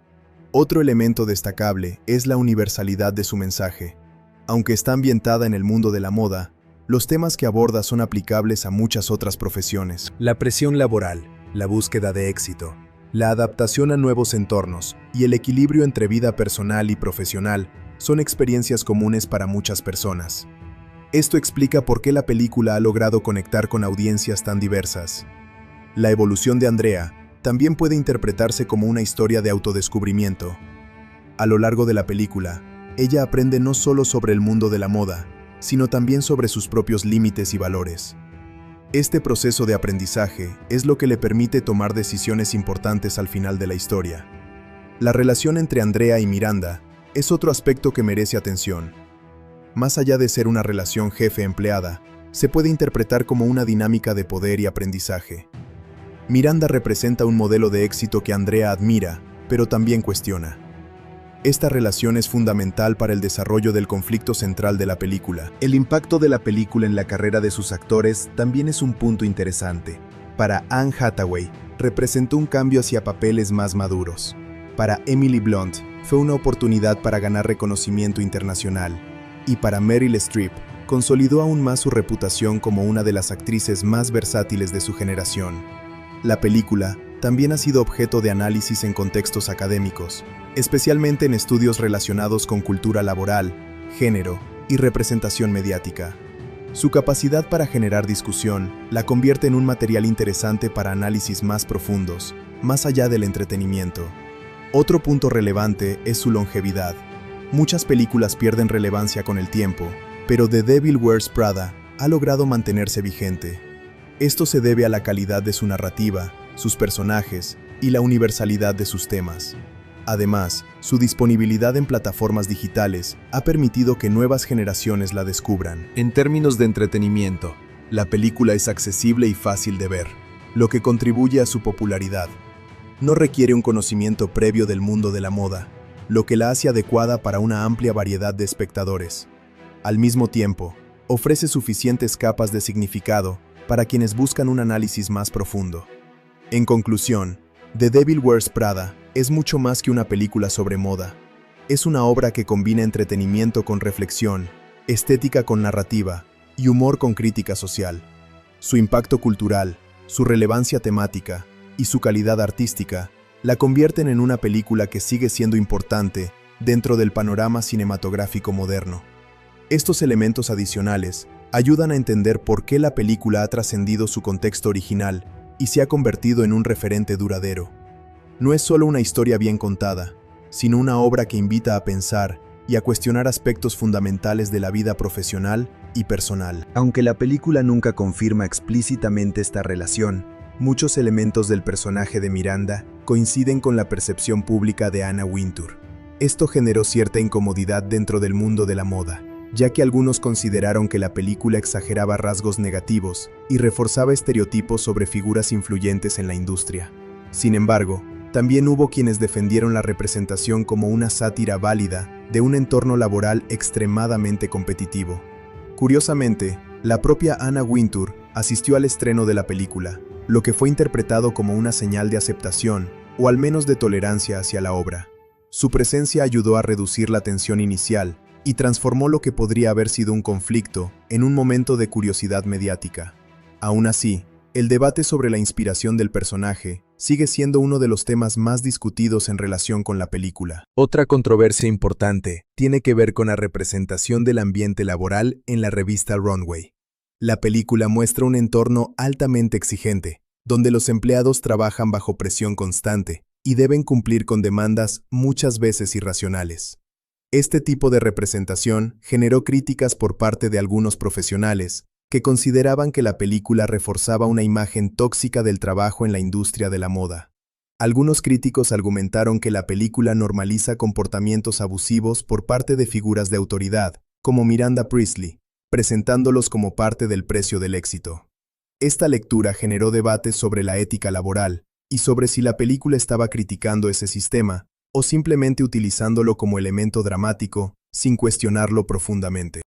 Otro elemento destacable es la universalidad de su mensaje. Aunque está ambientada en el mundo de la moda, los temas que aborda son aplicables a muchas otras profesiones. La presión laboral, la búsqueda de éxito, la adaptación a nuevos entornos y el equilibrio entre vida personal y profesional son experiencias comunes para muchas personas. Esto explica por qué la película ha logrado conectar con audiencias tan diversas. La evolución de Andrea también puede interpretarse como una historia de autodescubrimiento. A lo largo de la película, ella aprende no solo sobre el mundo de la moda, sino también sobre sus propios límites y valores. Este proceso de aprendizaje es lo que le permite tomar decisiones importantes al final de la historia. La relación entre Andrea y Miranda es otro aspecto que merece atención. Más allá de ser una relación jefe-empleada, se puede interpretar como una dinámica de poder y aprendizaje. Miranda representa un modelo de éxito que Andrea admira, pero también cuestiona. Esta relación es fundamental para el desarrollo del conflicto central de la película. El impacto de la película en la carrera de sus actores también es un punto interesante. Para Anne Hathaway, representó un cambio hacia papeles más maduros. Para Emily Blunt, fue una oportunidad para ganar reconocimiento internacional. Y para Meryl Streep, consolidó aún más su reputación como una de las actrices más versátiles de su generación. La película también ha sido objeto de análisis en contextos académicos, especialmente en estudios relacionados con cultura laboral, género y representación mediática. Su capacidad para generar discusión la convierte en un material interesante para análisis más profundos, más allá del entretenimiento. Otro punto relevante es su longevidad. Muchas películas pierden relevancia con el tiempo, pero The Devil Wears Prada ha logrado mantenerse vigente. Esto se debe a la calidad de su narrativa, sus personajes y la universalidad de sus temas. Además, su disponibilidad en plataformas digitales ha permitido que nuevas generaciones la descubran. En términos de entretenimiento, la película es accesible y fácil de ver, lo que contribuye a su popularidad. No requiere un conocimiento previo del mundo de la moda, lo que la hace adecuada para una amplia variedad de espectadores. Al mismo tiempo, ofrece suficientes capas de significado para quienes buscan un análisis más profundo. En conclusión, The Devil Wears Prada es mucho más que una película sobre moda. Es una obra que combina entretenimiento con reflexión, estética con narrativa y humor con crítica social. Su impacto cultural, su relevancia temática y su calidad artística la convierten en una película que sigue siendo importante dentro del panorama cinematográfico moderno. Estos elementos adicionales ayudan a entender por qué la película ha trascendido su contexto original y se ha convertido en un referente duradero. No es solo una historia bien contada, sino una obra que invita a pensar y a cuestionar aspectos fundamentales de la vida profesional y personal. Aunque la película nunca confirma explícitamente esta relación, muchos elementos del personaje de Miranda coinciden con la percepción pública de Anna Wintour. Esto generó cierta incomodidad dentro del mundo de la moda, ya que algunos consideraron que la película exageraba rasgos negativos y reforzaba estereotipos sobre figuras influyentes en la industria. Sin embargo, también hubo quienes defendieron la representación como una sátira válida de un entorno laboral extremadamente competitivo. Curiosamente, la propia Anna Wintour asistió al estreno de la película, lo que fue interpretado como una señal de aceptación o al menos de tolerancia hacia la obra. Su presencia ayudó a reducir la tensión inicial y transformó lo que podría haber sido un conflicto en un momento de curiosidad mediática. Aún así, el debate sobre la inspiración del personaje sigue siendo uno de los temas más discutidos en relación con la película. Otra controversia importante tiene que ver con la representación del ambiente laboral en la revista Runway. La película muestra un entorno altamente exigente, donde los empleados trabajan bajo presión constante y deben cumplir con demandas muchas veces irracionales. Este tipo de representación generó críticas por parte de algunos profesionales que consideraban que la película reforzaba una imagen tóxica del trabajo en la industria de la moda. Algunos críticos argumentaron que la película normaliza comportamientos abusivos por parte de figuras de autoridad, como Miranda Priestly, presentándolos como parte del precio del éxito. Esta lectura generó debates sobre la ética laboral y sobre si la película estaba criticando ese sistema o simplemente utilizándolo como elemento dramático sin cuestionarlo profundamente.